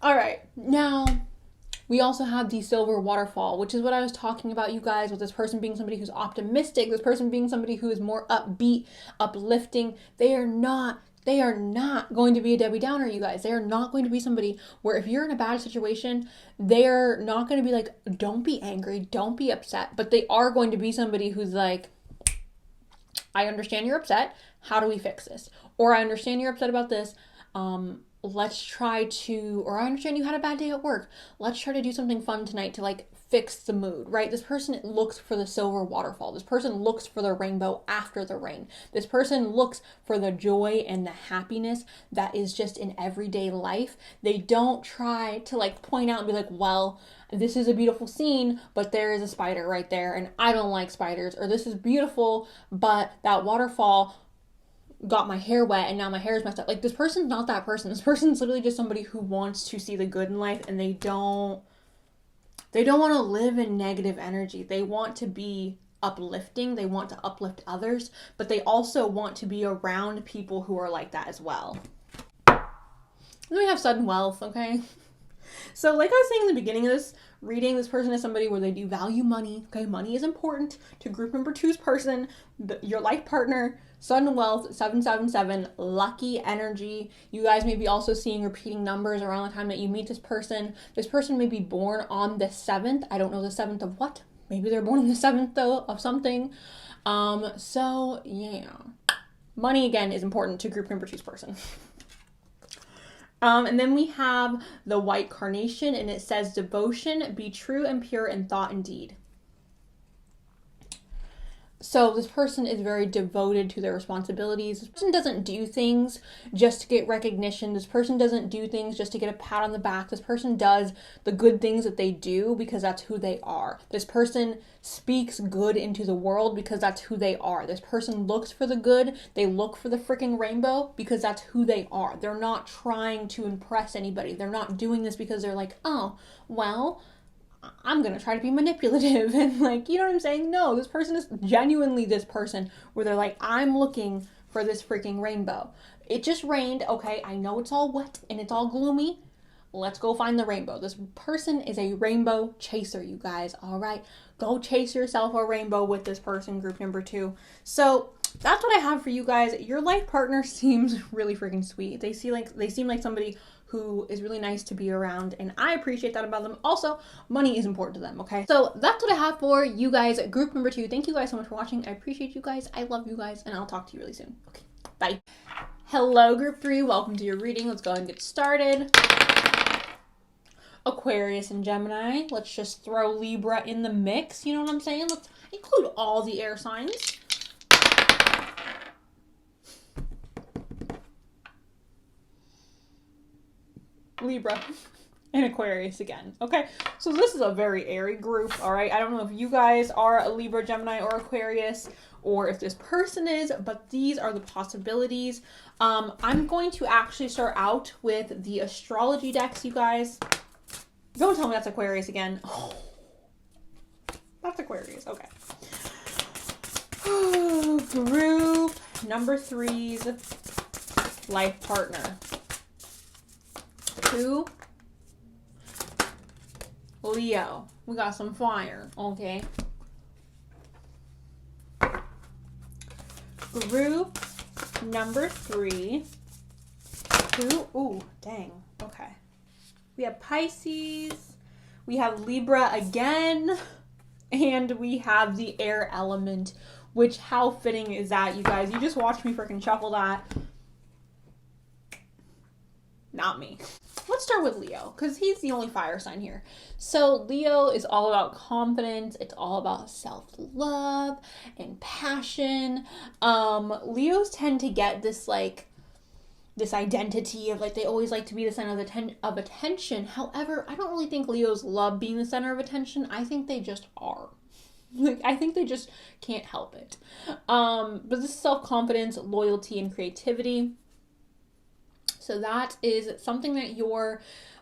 A: All right, now we also have the silver waterfall, which is what I was talking about, you guys, with this person being somebody who's optimistic, this person being somebody who is more upbeat, uplifting. They are not going to be a Debbie Downer, you guys. They are not going to be somebody where if you're in a bad situation, they're not going to be like, don't be angry, don't be upset. But they are going to be somebody who's like, I understand you're upset. How do we fix this? Or I understand you're upset about this. Let's try to, or I understand you had a bad day at work. Let's try to do something fun tonight to like fix the mood, right? This person looks for the silver waterfall. This person looks for the rainbow after the rain. This person looks for the joy and the happiness that is just in everyday life. They don't try to like point out and be like, well, this is a beautiful scene, but there is a spider right there and I don't like spiders. Or this is beautiful, but that waterfall got my hair wet and now my hair is messed up. Like, this person's not that person. This person's literally just somebody who wants to see the good in life, and they don't want to live in negative energy. They want to be uplifting. They want to uplift others, but they also want to be around people who are like that as well. Then we have sudden wealth, okay? So like I was saying in the beginning of this reading, this person is somebody where they do value money, okay? Money is important to group number 2's person, your life partner. Sudden wealth, 777, lucky energy. You guys may be also seeing repeating numbers around the time that you meet this person. This person may be born on the 7th. I don't know the 7th of what. Maybe they're born on the 7th though of something. So yeah. Money again is important to group number 2's person. And then we have the white carnation, and it says devotion, be true and pure in thought and deed. So this person is very devoted to their responsibilities. This person doesn't do things just to get recognition. This person doesn't do things just to get a pat on the back. This person does the good things that they do because that's who they are. This person speaks good into the world because that's who they are. This person looks for the good. They look for the freaking rainbow because that's who they are. They're not trying to impress anybody. They're not doing this because they're like, oh, well, I'm going to try to be manipulative and like, you know what I'm saying? No, this person is genuinely this person where they're like, I'm looking for this freaking rainbow. It just rained. Okay, I know it's all wet and it's all gloomy. Let's go find the rainbow. This person is a rainbow chaser, you guys. All right, go chase yourself a rainbow with this person, group number 2. So that's what I have for you guys. Your life partner seems really freaking sweet. They seem like somebody who is really nice to be around, and I appreciate that about them. Also, money is important to them, okay? So that's what I have for you guys, group number 2. Thank you guys so much for watching. I appreciate you guys. I love you guys, and I'll talk to you really soon. Okay, bye. Hello, group 3. Welcome to your reading. Let's go ahead and get started. Aquarius and Gemini. Let's just throw Libra in the mix. You know what I'm saying? Let's include all the air signs. Libra and Aquarius again. Okay, so this is a very airy group, all right? I don't know if you guys are a Libra, Gemini, or Aquarius, or if this person is, but these are the possibilities. I'm going to actually start out with the astrology decks, you guys. Don't tell me that's Aquarius again. Oh, that's Aquarius, okay. Group number 3's life partner. 2, Leo. We got some fire, okay. Group number 3, 2, ooh, dang, okay. We have Pisces, we have Libra again, and we have the air element, which how fitting is that, you guys? You just watched me freaking shuffle that. Not me. let's start with Leo, because he's the only fire sign here. So Leo is all about confidence. It's all about self-love and passion. Leos tend to get this like this identity of like they always like to be the center of attention. However, I don't really think Leos love being the center of attention. I think they just are. Like, I think they just can't help it. But this is self-confidence, loyalty, and creativity. So that is something that your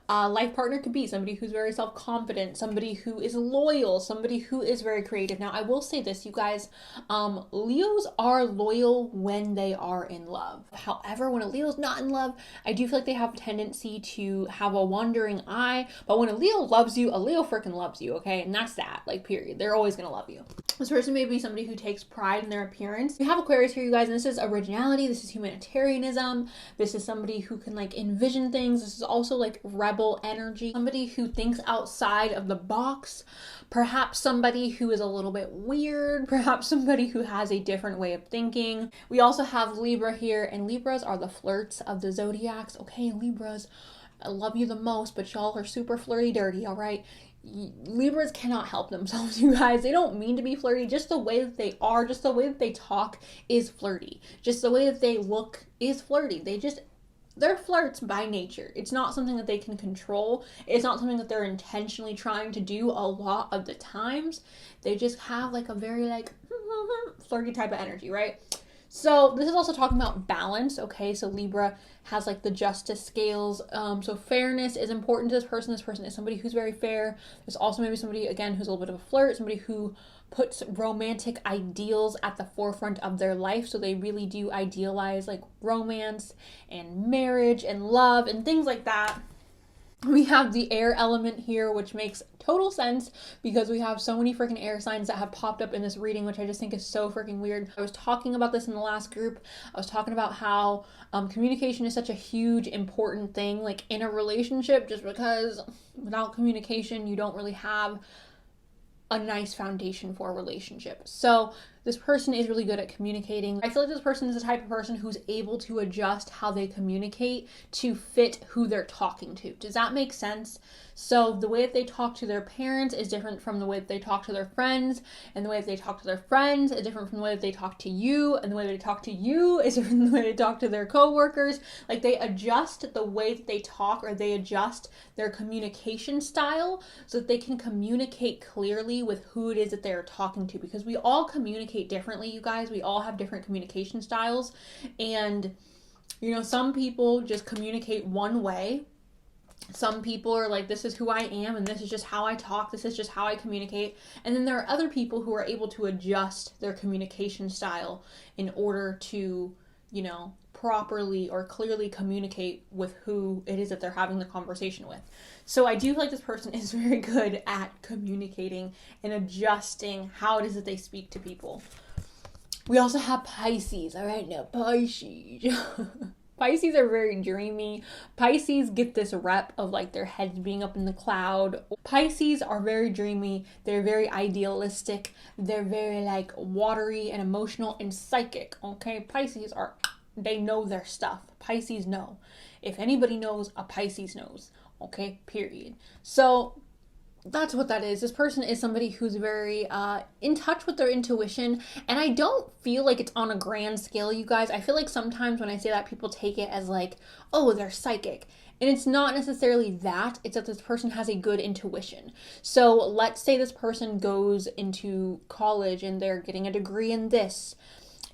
A: life partner could be. Somebody who's very self-confident, somebody who is loyal, somebody who is very creative. Now, I will say this, you guys, Leos are loyal when they are in love. However, when a Leo's not in love, I do feel like they have a tendency to have a wandering eye. But when a Leo loves you, a Leo freaking loves you, okay? And that's that, like, period. They're always gonna love you. This person may be somebody who takes pride in their appearance. We have Aquarius here, you guys, and this is originality. This is humanitarianism. This is somebody who can like envision things. This is also like rebel energy. Somebody who thinks outside of the box. Perhaps somebody who is a little bit weird. Perhaps somebody who has a different way of thinking. We also have Libra here, and Libras are the flirts of the zodiacs. Okay, Libras, I love you the most, but y'all are super flirty dirty, all right? Libras cannot help themselves, you guys. They don't mean to be flirty. Just the way that they are, just the way that they talk is flirty. Just the way that they look is flirty. They're flirts by nature. It's not something that they can control. It's not something that they're intentionally trying to do a lot of the times. They just have like a very like flirty type of energy, right? So this is also talking about balance, okay? So Libra has like the justice scales. So fairness is important to this person. This person is somebody who's very fair. There's also maybe somebody, again, who's a little bit of a flirt, somebody who puts romantic ideals at the forefront of their life. So they really do idealize like romance and marriage and love and things like that. We have the air element here, which makes total sense because we have so many freaking air signs that have popped up in this reading, which I just think is so freaking weird. I was talking about this in the last group. I was talking about how communication is such a huge, important thing, like in a relationship, just because without communication, you don't really have a nice foundation for a relationship. So this person is really good at communicating. I feel like this person is the type of person who's able to adjust how they communicate to fit who they're talking to. Does that make sense? So the way that they talk to their parents is different from the way that they talk to their friends, and the way that they talk to their friends is different from the way that they talk to you, and the way they talk to you is different from the way they talk to their coworkers. Like they adjust the way that they talk, or they adjust their communication style so that they can communicate clearly with who it is that they're talking to, because we all communicate differently, you guys. We all have different communication styles, and you know, some people just communicate one way. Some people are like, this is who I am and this is just how I talk, this is just how I communicate. And then there are other people who are able to adjust their communication style in order to, you know, properly or clearly communicate with who it is that they're having the conversation with. So I do feel like this person is very good at communicating and adjusting how it is that they speak to people. We also have Pisces. All right, now Pisces. Pisces are very dreamy. Pisces get this rep of like their heads being up in the cloud. Pisces are very dreamy. They're very idealistic. They're very like watery and emotional and psychic. Okay, Pisces are, they know their stuff. Pisces know. If anybody knows, a Pisces knows. Okay, period. So that's what that is. This person is somebody who's very in touch with their intuition, and I don't feel like it's on a grand scale, you guys. I feel like sometimes when I say that, people take it as like, oh, they're psychic. And it's not necessarily that. It's that this person has a good intuition. So let's say this person goes into college and they're getting a degree in this,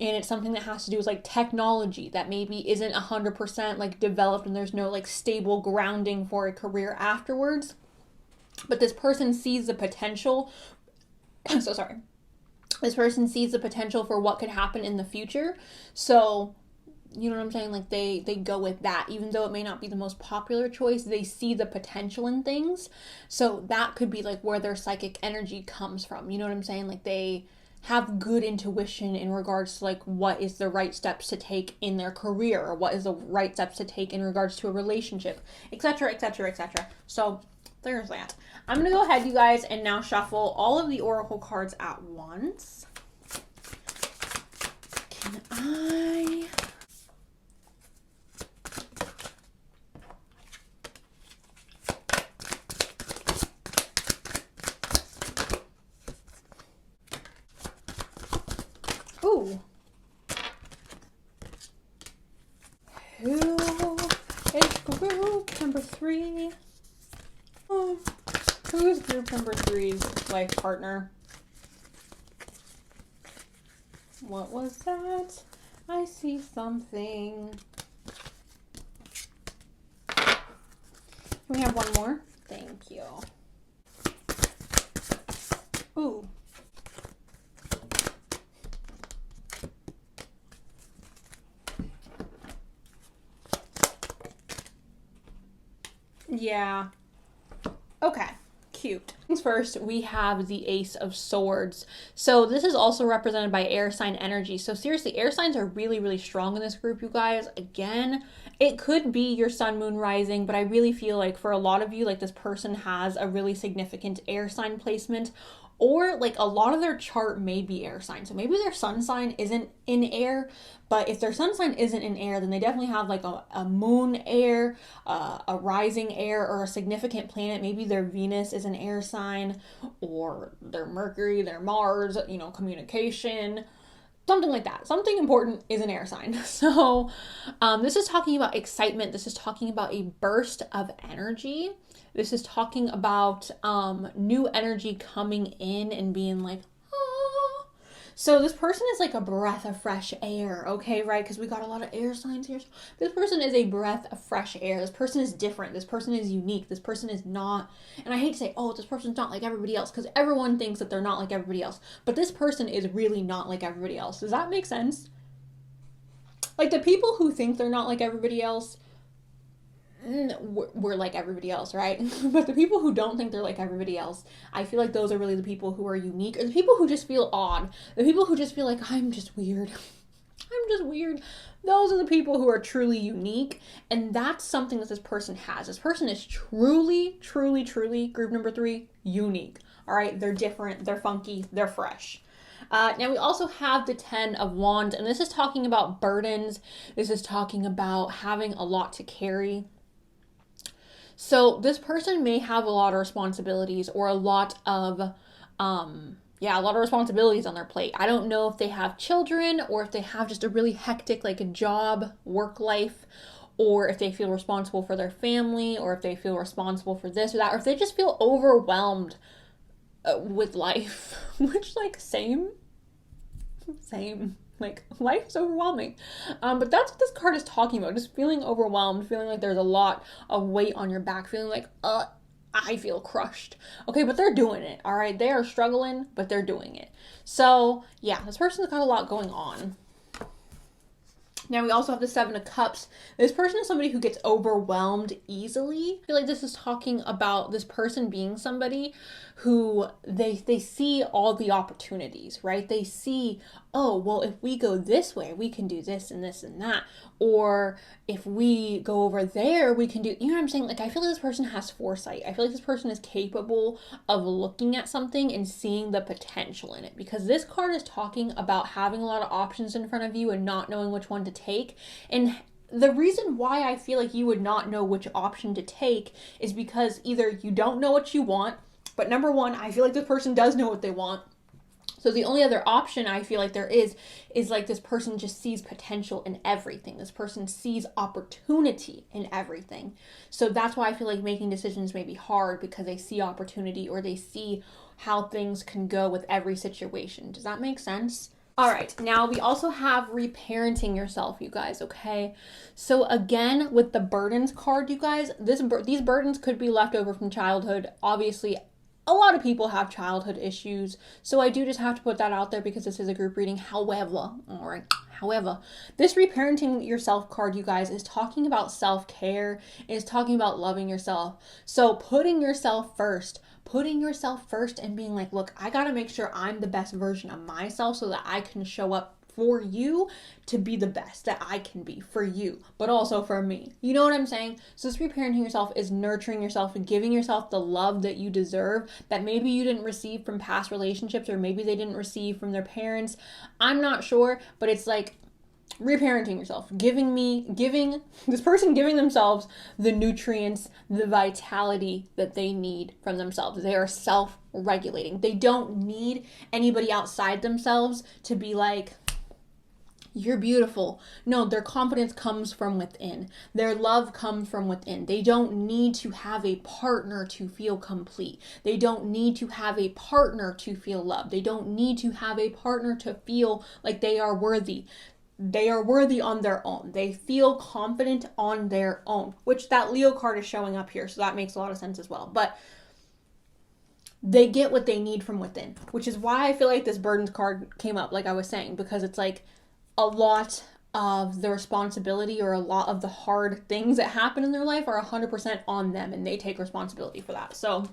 A: and it's something that has to do with like technology that maybe isn't 100% like developed, and there's no like stable grounding for a career afterwards. But this person sees the potential. This person sees the potential for what could happen in the future. So, you know what I'm saying? Like they go with that. Even though it may not be the most popular choice, they see the potential in things. So that could be like where their psychic energy comes from. You know what I'm saying? Like they have good intuition in regards to like what is the right steps to take in their career, or what is the right steps to take in regards to a relationship, etc., etc., etc. So there's that. I'm going to go ahead, you guys, and now shuffle all of the oracle cards at once. Can I? Group number 3. Oh, who's group number 3's life partner? What was that? I see something. Can we have one more? Thank you. Ooh. Yeah. Okay. Cute. First, we have the Ace of Swords. So this is also represented by air sign energy. So seriously, air signs are really, really strong in this group, you guys. Again, it could be your sun, moon, rising, but I really feel like for a lot of you, like this person has a really significant air sign placement, or like a lot of their chart may be air sign. So maybe their sun sign isn't in air, but if their sun sign isn't in air, then they definitely have like a moon air, a rising air, or a significant planet. Maybe their Venus is an air sign, or their Mercury, their Mars, you know, communication, something like that. Something important is an air sign. So this is talking about excitement. This is talking about a burst of energy. This is talking about new energy coming in and being like, ah. So this person is like a breath of fresh air, okay, right? Because we got a lot of air signs here. This person is a breath of fresh air. This person is different. This person is unique. This person is not, and I hate to say, oh, this person's not like everybody else, because everyone thinks that they're not like everybody else. But this person is really not like everybody else. Does that make sense? Like the people who think they're not like everybody else, we're like everybody else, right? But the people who don't think they're like everybody else, I feel like those are really the people who are unique, or the people who just feel odd, the people who just feel like, I'm just weird. I'm just weird. Those are the people who are truly unique, and that's something that this person has. This person is truly, truly, truly, group number 3, unique. All right, they're different, they're funky, they're fresh. Now we also have the 10 of Wands, and this is talking about burdens. This is talking about having a lot to carry. So this person may have a lot of responsibilities, or a lot of responsibilities on their plate. I don't know if they have children, or if they have just a really hectic, like a job, work life, or if they feel responsible for their family, or if they feel responsible for this or that, or if they just feel overwhelmed with life, which, like, same. Like, life's overwhelming. But that's what this card is talking about. Just feeling overwhelmed, feeling like there's a lot of weight on your back, feeling like, I feel crushed. Okay, but they're doing it, all right? They are struggling, but they're doing it. So, yeah, this person's got a lot going on. Now we also have the 7 of Cups. This person is somebody who gets overwhelmed easily. I feel like this is talking about this person being somebody who they see all the opportunities, right? They see, oh, well, if we go this way, we can do this and this and that. Or if we go over there, we can do, you know what I'm saying? Like, I feel like this person has foresight. I feel like this person is capable of looking at something and seeing the potential in it, because this card is talking about having a lot of options in front of you and not knowing which one to take. And the reason why I feel like you would not know which option to take is because either you don't know what you want, but number one, I feel like this person does know what they want. So the only other option I feel like there is like this person just sees potential in everything. This person sees opportunity in everything. So that's why I feel like making decisions may be hard, because they see opportunity, or they see how things can go with every situation. Does that make sense? All right, now we also have reparenting yourself, you guys, okay? So again, with the burdens card, you guys, these burdens could be left over from childhood. Obviously, a lot of people have childhood issues, so I do just have to put that out there because this is a group reading. However, this reparenting yourself card, you guys, is talking about self-care, is talking about loving yourself. So putting yourself first and being like, look, I gotta make sure I'm the best version of myself so that I can show up for you to be the best that I can be for you, but also for me. You know what I'm saying? So this reparenting yourself is nurturing yourself and giving yourself the love that you deserve, that maybe you didn't receive from past relationships, or maybe they didn't receive from their parents. I'm not sure, but it's like reparenting yourself, giving themselves the nutrients, the vitality that they need from themselves. They are self-regulating. They don't need anybody outside themselves to be like, you're beautiful. No, their confidence comes from within. Their love comes from within. They don't need to have a partner to feel complete. They don't need to have a partner to feel loved. They don't need to have a partner to feel like they are worthy. They are worthy on their own. They feel confident on their own, which that Leo card is showing up here. So that makes a lot of sense as well. But they get what they need from within, which is why I feel like this burdens card came up, like I was saying, because it's like a lot of the responsibility or a lot of the hard things that happen in their life are 100% on them, and they take responsibility for that. So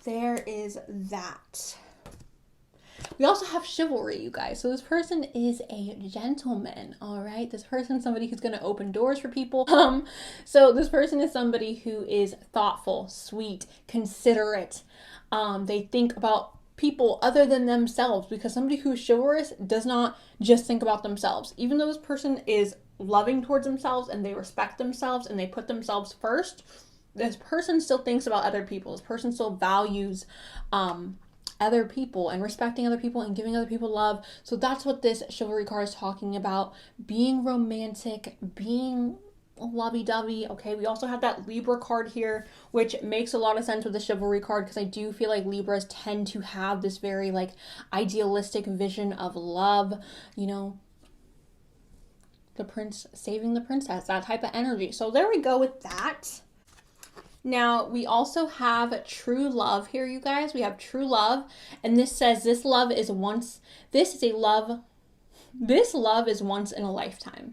A: there is that. We also have chivalry, you guys. So this person is a gentleman, all right? This person is somebody who's going to open doors for people. So this person is somebody who is thoughtful, sweet, considerate. They think about people other than themselves, because somebody who is chivalrous does not just think about themselves. Even though this person is loving towards themselves and they respect themselves and they put themselves first, this person still thinks about other people. This person still values other people and respecting other people and giving other people love. So that's what this chivalry card is talking about. Being romantic, being lovey-dovey. Okay, we also have that Libra card here, which makes a lot of sense with the chivalry card, because I do feel like Libras tend to have this very like idealistic vision of love, you know, the prince saving the princess, that type of energy. So there we go with that. Now, we also have true love here, you guys. We have true love, and this says this love is once in a lifetime.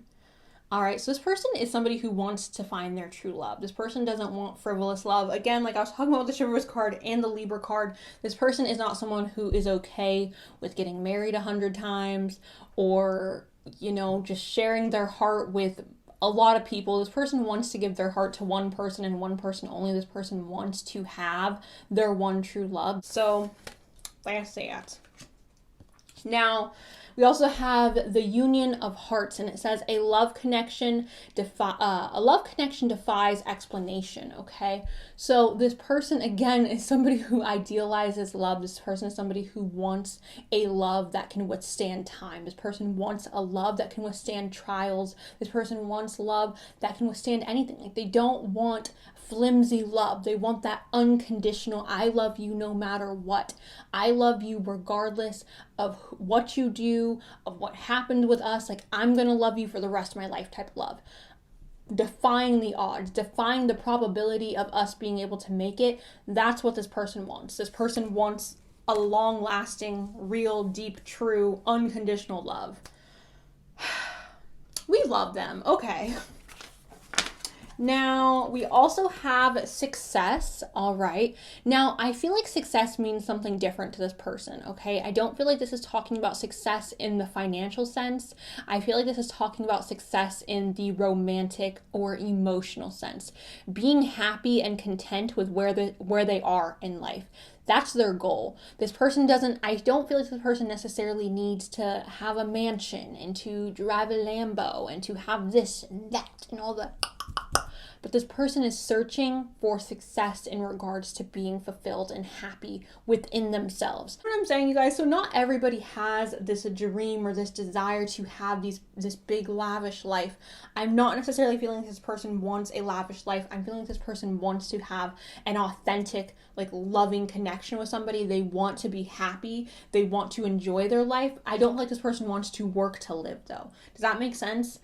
A: All right, so this person is somebody who wants to find their true love. This person doesn't want frivolous love. Again, like I was talking about the chivalrous card and the Libra card, this person is not someone who is okay with getting married 100 times or, you know, just sharing their heart with a lot of people. This person wants to give their heart to one person and one person only. This person wants to have their one true love. So, that's it. Now, we also have the union of hearts, and it says a love connection defies explanation. Okay, so this person again is somebody who idealizes love. This person is somebody who wants a love that can withstand time. This person wants a love that can withstand trials. This person wants love that can withstand anything. Like, they don't want flimsy love. They want that unconditional, I love you no matter what. I love you regardless of what you do, of what happened with us. Like, I'm gonna love you for the rest of my life type of love. Defying the odds, defying the probability of us being able to make it. That's what this person wants. This person wants a long-lasting, real, deep, true, unconditional love. We love them. Okay. Now, we also have success, all right. Now, I feel like success means something different to this person, okay? I don't feel like this is talking about success in the financial sense. I feel like this is talking about success in the romantic or emotional sense. Being happy and content with where they are in life. That's their goal. This person I don't feel like this person necessarily needs to have a mansion and to drive a Lambo and to have this and that and all that. But this person is searching for success in regards to being fulfilled and happy within themselves. You know what I'm saying, you guys? So not everybody has this dream or this desire to have this big lavish life. I'm not necessarily feeling this person wants a lavish life. I'm feeling this person wants to have an authentic, like, loving connection with somebody. They want to be happy. They want to enjoy their life. I don't like this person wants to work to live, though. Does that make sense?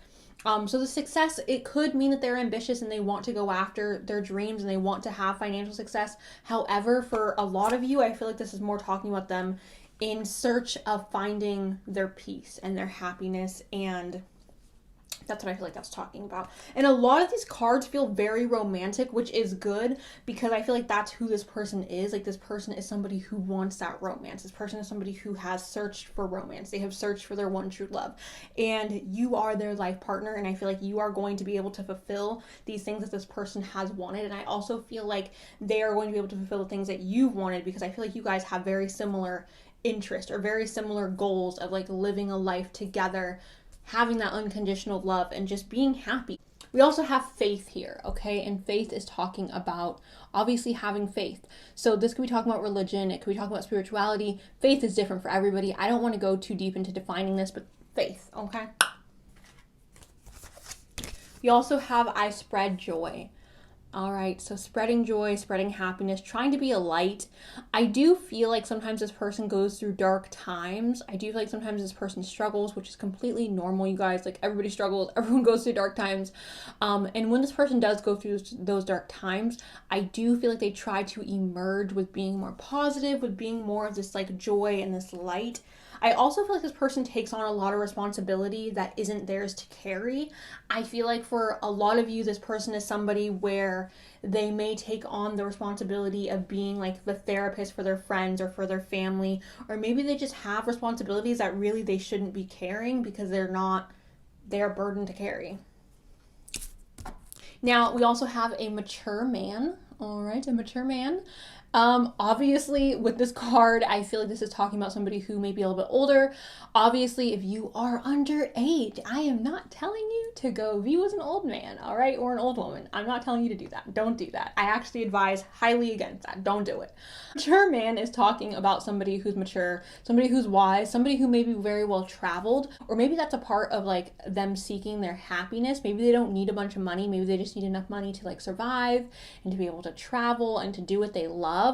A: So the success, it could mean that they're ambitious and they want to go after their dreams and they want to have financial success. However, for a lot of you, I feel like this is more talking about them in search of finding their peace and their happiness, and that's what I feel like that's talking about. And a lot of these cards feel very romantic, which is good because I feel like that's who this person is. Like, this person is somebody who wants that romance. This person is somebody who has searched for romance. They have searched for their one true love. And you are their life partner, and I feel like you are going to be able to fulfill these things that this person has wanted. And I also feel like they are going to be able to fulfill the things that you've wanted, because I feel like you guys have very similar interests or very similar goals of, like, living a life together, having that unconditional love, and just being happy. We also have faith here, okay? And faith is talking about obviously having faith. So this could be talking about religion. It could be talking about spirituality. Faith is different for everybody. I don't want to go too deep into defining this, but faith, okay? We also have I spread joy. All right, so spreading joy, spreading happiness, trying to be a light. I do feel like sometimes this person goes through dark times. I do feel like sometimes this person struggles, which is completely normal, you guys. Like, everybody struggles, everyone goes through dark times. And when this person does go through those dark times, I do feel like they try to emerge with being more positive, with being more of this like joy and this light. I also feel like this person takes on a lot of responsibility that isn't theirs to carry. I feel like for a lot of you, this person is somebody where they may take on the responsibility of being like the therapist for their friends or for their family, or maybe they just have responsibilities that really they shouldn't be carrying because they're a burden to carry. Now, we also have a mature man. All right, a mature man. Obviously with this card, I feel like this is talking about somebody who may be a little bit older. Obviously, if you are underage, I am not telling you to go view as an old man, all right, or an old woman. I'm not telling you to do that. Don't do that. I actually advise highly against that. Don't do it. Mature man is talking about somebody who's mature, somebody who's wise, somebody who may be very well traveled, or maybe that's a part of like them seeking their happiness. Maybe they don't need a bunch of money. Maybe they just need enough money to like survive and to be able to travel and to do what they love.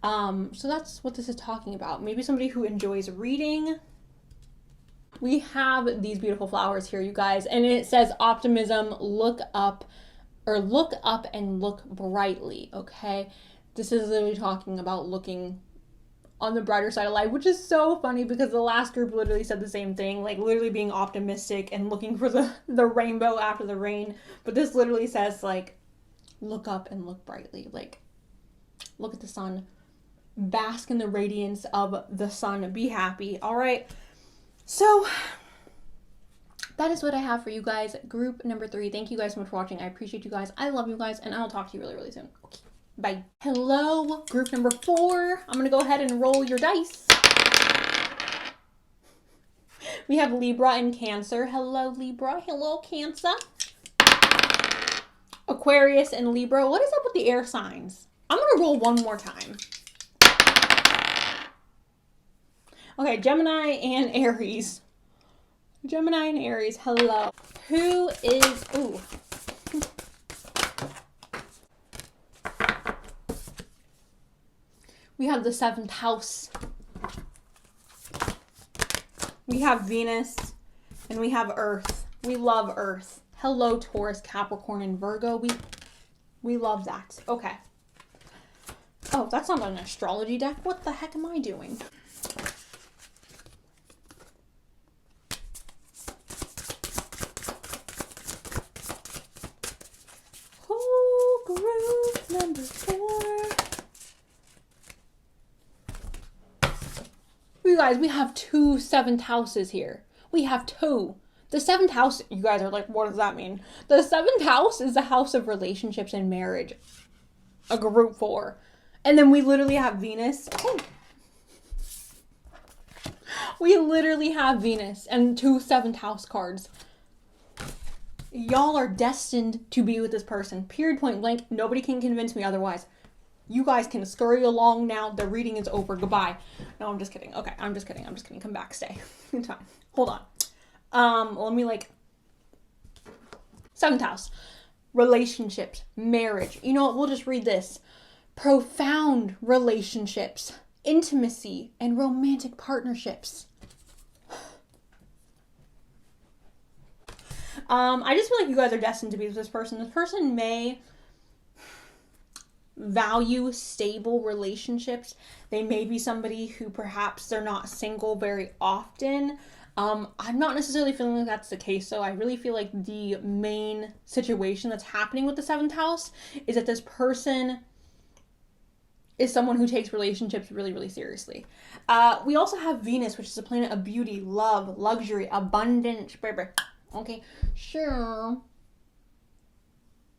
A: So that's what this is talking about. Maybe somebody who enjoys reading. We have these beautiful flowers here, you guys, and it says optimism, look up and look brightly, okay? This is literally talking about looking on the brighter side of life, which is so funny because the last group literally said the same thing, like literally being optimistic and looking for the rainbow after the rain. But this literally says like, look up and look brightly, like look at the sun, bask in the radiance of the sun, be happy. All right, so that is what I have for you guys. Group number 3. Thank you guys so much for watching. I appreciate you guys. I love you guys, and I'll talk to you really, really soon. Okay, bye. Hello, group number 4. I'm gonna go ahead and roll your dice. We have Libra and Cancer. Hello, Libra. Hello, Cancer. Aquarius and Libra. What is up with the air signs? I'm going to roll one more time. Okay, Gemini and Aries. Gemini and Aries, hello. Who is, ooh. We have the 7th house. We have Venus and we have Earth. We love Earth. Hello, Taurus, Capricorn, and Virgo. We love that. Okay. Oh, that's not an astrology deck. What the heck am I doing? Oh, group number 4. You guys, we have 2 7th houses here. We have 2. The 7th house, you guys are like, what does that mean? The 7th house is the house of relationships and marriage. A group 4. And then we literally have Venus. Oh. We literally have Venus and 2 7th house cards. Y'all are destined to be with this person. Period, point blank. Nobody can convince me otherwise. You guys can scurry along now. The reading is over. Goodbye. No, I'm just kidding. Okay, I'm just kidding. Come back. Stay. Time. Hold on. Let me 7th house. Relationships. Marriage. You know what? We'll just read this. Profound relationships, intimacy, and romantic partnerships. I just feel like you guys are destined to be with this person. This person may value stable relationships. They may be somebody who perhaps they're not single very often. I'm not necessarily feeling like that's the case, so I really feel like the main situation that's happening with the 7th house is that this person is someone who takes relationships really, really seriously. We also have Venus, which is a planet of beauty, love, luxury, abundance. Okay, sure.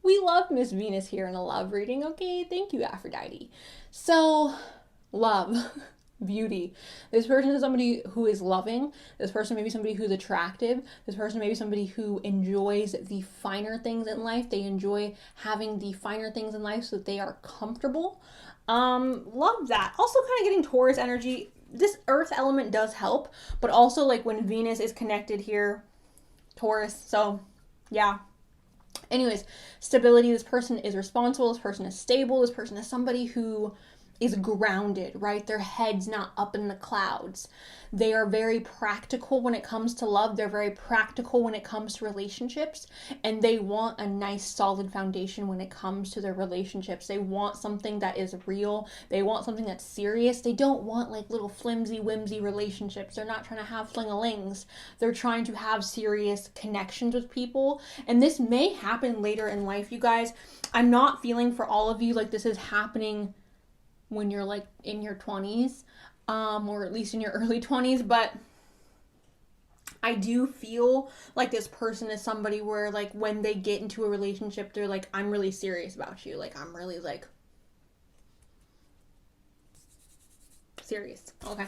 A: We love Miss Venus here in a love reading. Okay, thank you, Aphrodite. So, love, beauty. This person is somebody who is loving. This person may be somebody who's attractive. This person may be somebody who enjoys the finer things in life. They enjoy having the finer things in life so that they are comfortable. Love that. Also kind of getting Taurus energy. this earth element does help, but also like when Venus is connected here, Taurus. So yeah. Anyways, stability. This person is responsible. This person is stable. This person is somebody who is grounded, right? Their head's not up in the clouds. They are very practical when it comes to love. They're very practical when it comes to relationships. And they want a nice solid foundation when it comes to their relationships. They want something that is real. They want something that's serious. They don't want like little flimsy, whimsy relationships. They're not trying to have fling-a-lings. They're trying to have serious connections with people. And this may happen later in life, you guys. I'm not feeling for all of you like this is happening when you're like in your 20s, or at least in your early 20s, but I do feel like this person is somebody where like when they get into a relationship, they're like, I'm really serious about you. Like, I'm really like serious. Okay.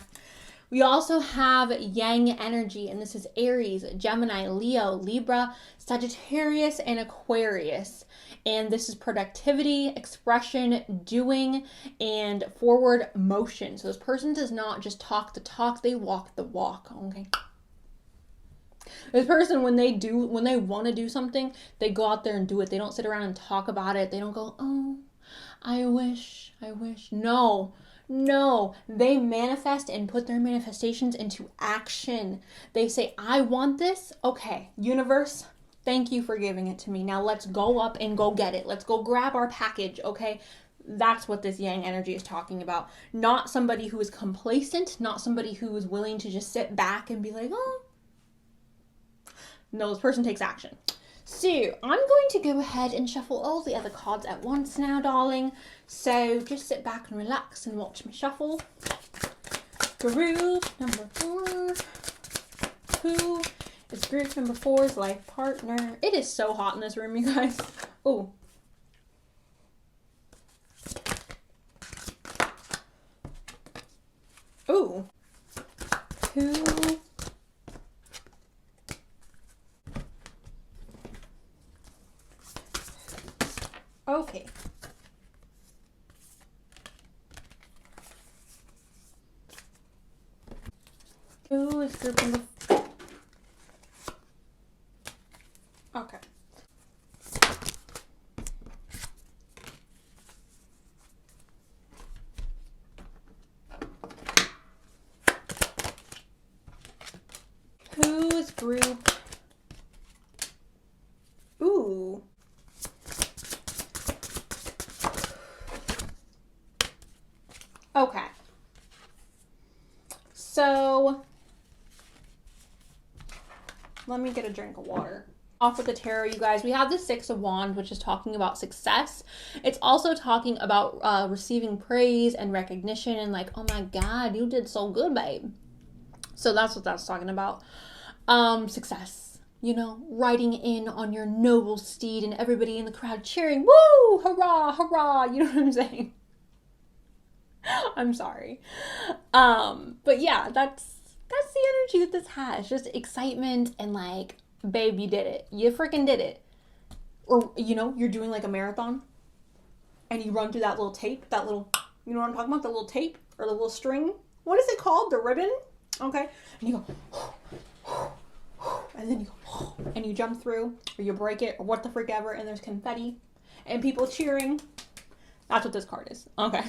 A: We also have Yang energy, and this is Aries, Gemini, Leo, Libra, Sagittarius, and Aquarius. And this is productivity, expression, doing, and forward motion. So this person does not just talk the talk, they walk the walk, okay? This person, when they want to do something, they go out there and do it. They don't sit around and talk about it. They don't go, oh, I wish. No, they manifest and put their manifestations into action. They say, I want this. Okay, universe, thank you for giving it to me. Now let's go up and go get it. Let's go grab our package, okay? That's what this Yang energy is talking about. Not somebody who is complacent, not somebody who is willing to just sit back and be like, oh. No, this person takes action. So, I'm going to go ahead and shuffle all the other cards at once now, darling. So, just sit back and relax and watch me shuffle. Group number 4. Who is group number 4's life partner? It is so hot in this room, you guys. Oh. Ooh. Who... Okay. Who is group number 4? Okay. Who is group? Ooh. Okay. So, let me get a drink of water. Off with the tarot, you guys. We have the 6 of Wands, which is talking about success. It's also talking about receiving praise and recognition and like, oh my God, you did so good, babe. So that's what that's talking about. Success. You know, riding in on your noble steed and everybody in the crowd cheering, woo, hurrah, hurrah. You know what I'm saying? I'm sorry. But yeah, that's the energy that this has. Just excitement and like, babe, you did it. You freaking did it. Or, you know, you're doing like a marathon and you run through that little tape, that little, you know what I'm talking about? The little tape or the little string. What is it called? The ribbon? Okay. And you go, and then you go, and you jump through or you break it or what the frick ever. And there's confetti and people cheering. That's what this card is. Okay.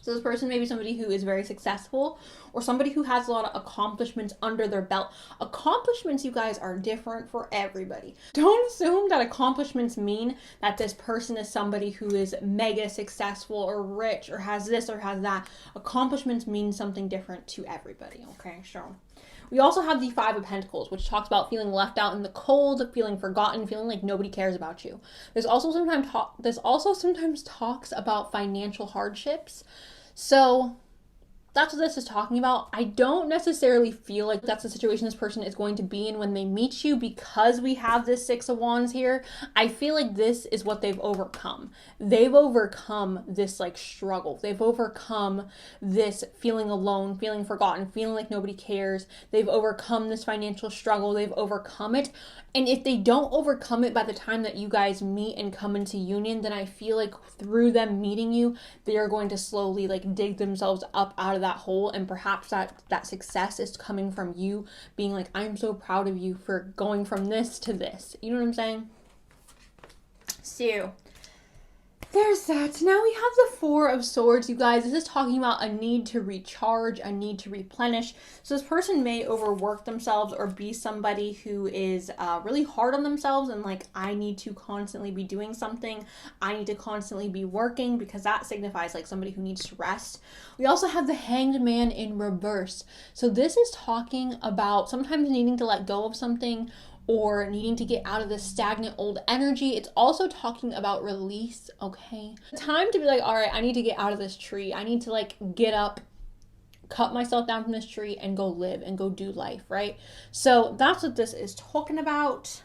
A: So this person may be somebody who is very successful or somebody who has a lot of accomplishments under their belt. Accomplishments, you guys, are different for everybody. Don't assume that accomplishments mean that this person is somebody who is mega successful or rich or has this or has that. Accomplishments mean something different to everybody, okay? So we also have the 5 of Pentacles, which talks about feeling left out in the cold, feeling forgotten, feeling like nobody cares about you. There's also sometimes talks about financial hardships. So that's what this is talking about. I don't necessarily feel like that's the situation this person is going to be in when they meet you because we have this 6 of Wands here. I feel like this is what they've overcome. They've overcome this like struggle. They've overcome this feeling alone, feeling forgotten, feeling like nobody cares. They've overcome this financial struggle. They've overcome it. And if they don't overcome it by the time that you guys meet and come into union, then I feel like through them meeting you, they are going to slowly like dig themselves up out of that hole, and perhaps that success is coming from you being like, I'm so proud of you for going from this to this. You know what I'm saying? So there's that. Now we have the Four of Swords, you guys. This is talking about a need to recharge, a need to replenish. So this person may overwork themselves or be somebody who is really hard on themselves and like, I need to constantly be doing something. I need to constantly be working, because that signifies like somebody who needs to rest. We also have the Hanged Man in reverse. So this is talking about sometimes needing to let go of something or needing to get out of this stagnant old energy. It's also talking about release, okay? Time to be like, all right, I need to get out of this tree. I need to like get up, cut myself down from this tree and go live and go do life, right? So that's what this is talking about.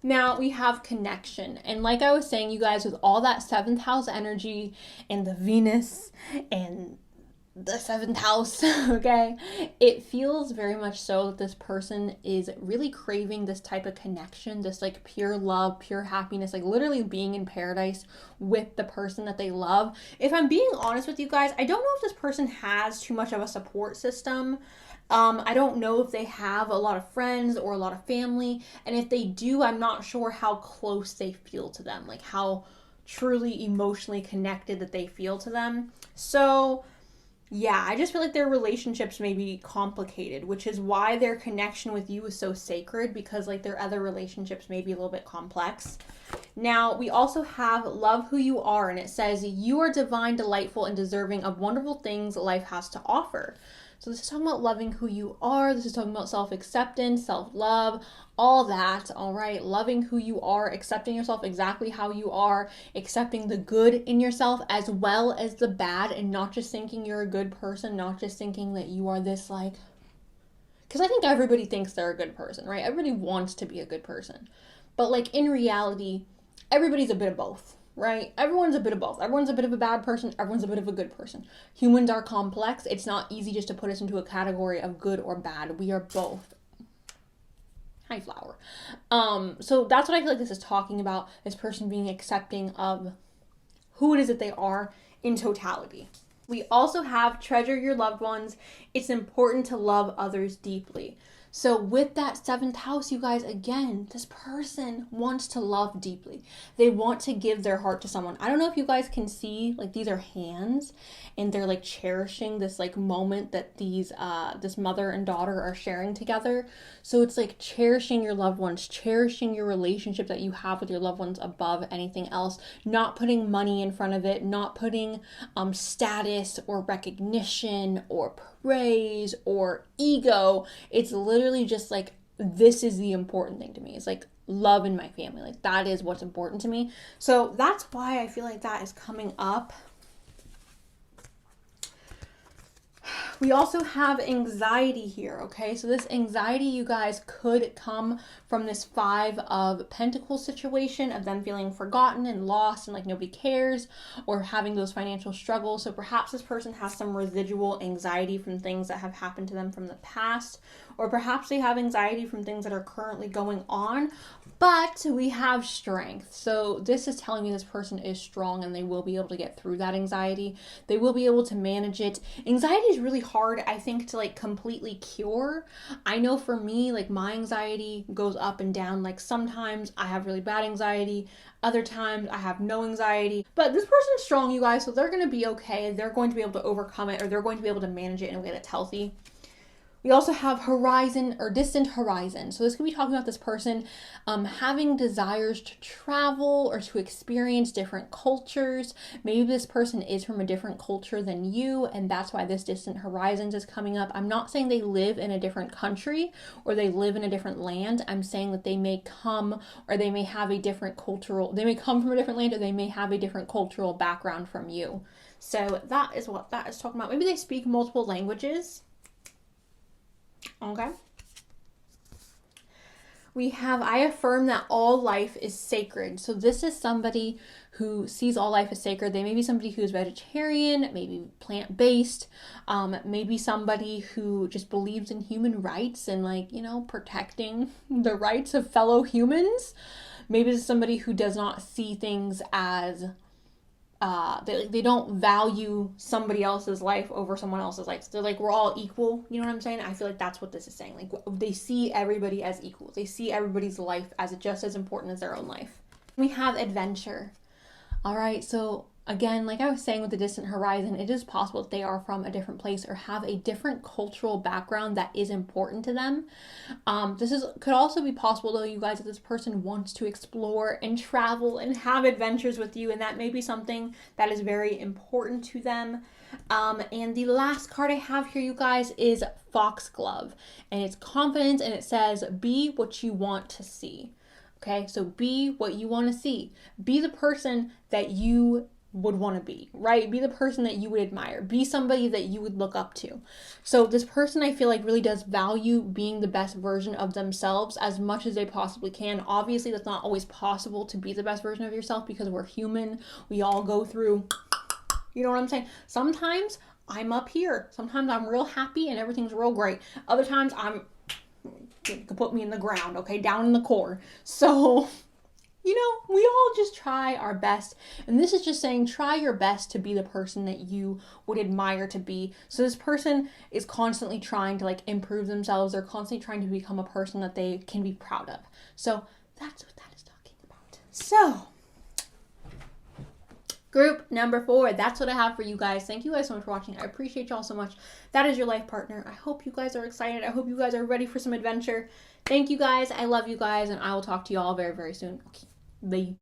A: Now we have connection. And like I was saying, you guys, with all that 7th house energy and the Venus and the 7th house, okay, it feels very much so that this person is really craving this type of connection, this like pure love, pure happiness, like literally being in paradise with the person that they love. If I'm being honest with you guys, I don't know if this person has too much of a support system. I don't know if they have a lot of friends or a lot of family, and if they do, I'm not sure how close they feel to them, like how truly emotionally connected that they feel to them. So yeah, I just feel like their relationships may be complicated, which is why their connection with you is so sacred, because like their other relationships may be a little bit complex. Now, we also have love who you are, and it says, you are divine, delightful, and deserving of wonderful things life has to offer. So this is talking about loving who you are. This is talking about self-acceptance, self-love, all that, all right? Loving who you are, accepting yourself exactly how you are, accepting the good in yourself as well as the bad, and not just thinking you're a good person, not just thinking that you are this like, because I think everybody thinks they're a good person, right? Everybody wants to be a good person. But like in reality, everybody's a bit of both. Right? Everyone's a bit of both. Everyone's a bit of a bad person. Everyone's a bit of a good person. Humans are complex. It's not easy just to put us into a category of good or bad. We are both. Hi, flower. So that's what I feel like this is talking about. This person being accepting of who it is that they are in totality. We also have treasure your loved ones. It's important to love others deeply. So with that 7th house, you guys, again, this person wants to love deeply. They want to give their heart to someone. I don't know if you guys can see, like these are hands, and they're like cherishing this like moment that these this mother and daughter are sharing together. So it's like cherishing your loved ones, cherishing your relationship that you have with your loved ones above anything else, not putting money in front of it, not putting status or recognition or praise or ego. It's literally just like, this is the important thing to me. It's like love in my family. Like that is what's important to me. So that's why I feel like that is coming up. We also have anxiety here, okay? So this anxiety, you guys, could come from this 5 of Pentacles situation of them feeling forgotten and lost and like nobody cares, or having those financial struggles. So perhaps this person has some residual anxiety from things that have happened to them from the past, or perhaps they have anxiety from things that are currently going on, but we have strength. So this is telling me this person is strong and they will be able to get through that anxiety. They will be able to manage it. Anxiety is really hard, I think, to like completely cure. I know for me, like my anxiety goes up and down. Like sometimes I have really bad anxiety, other times I have no anxiety, but this person's strong, you guys, so they're going to be okay. They're going to be able to overcome it, or they're going to be able to manage it in a way that's healthy. We also have horizon or distant horizon. So this could be talking about this person having desires to travel or to experience different cultures. Maybe this person is from a different culture than you, and that's why this distant horizons is coming up. I'm not saying they live in a different country or they live in a different land. I'm saying that they may come, or they may have a different cultural, they may come from a different land, or they may have a different cultural background from you. So that is what that is talking about. Maybe they speak multiple languages. Okay. We have, I affirm that all life is sacred. So this is somebody who sees all life as sacred. They may be somebody who is vegetarian, maybe plant-based, maybe somebody who just believes in human rights and like, you know, protecting the rights of fellow humans. Maybe it's somebody who does not see things as they don't value somebody else's life over someone else's life. So they're like, we're all equal. You know what I'm saying? I feel like that's what this is saying. Like, they see everybody as equal. They see everybody's life as just as important as their own life. We have adventure. All right, so again, like I was saying with the distant horizon, it is possible that they are from a different place or have a different cultural background that is important to them. Could also be possible, though, you guys, that this person wants to explore and travel and have adventures with you, and that may be something that is very important to them. And the last card I have here, you guys, is Foxglove, and it's confidence, and it says, be what you want to see. Okay, so be what you want to see. Be the person that you would want to be, right? Be the person that you would admire. Be somebody that you would look up to. So this person, I feel like, really does value being the best version of themselves as much as they possibly can. Obviously, that's not always possible to be the best version of yourself because we're human. We all go through, you know what I'm saying? Sometimes I'm up here. Sometimes I'm real happy and everything's real great. Other times you could put me in the ground, okay, down in the core. So, you know, we all just try our best. And this is just saying, try your best to be the person that you would admire to be. So this person is constantly trying to like improve themselves. They're constantly trying to become a person that they can be proud of. So that's what that is talking about. So, group number 4, that's what I have for you guys. Thank you guys so much for watching. I appreciate y'all so much. That is your life partner. I hope you guys are excited. I hope you guys are ready for some adventure. Thank you guys. I love you guys, and I will talk to you all very, very soon. Okay, bye.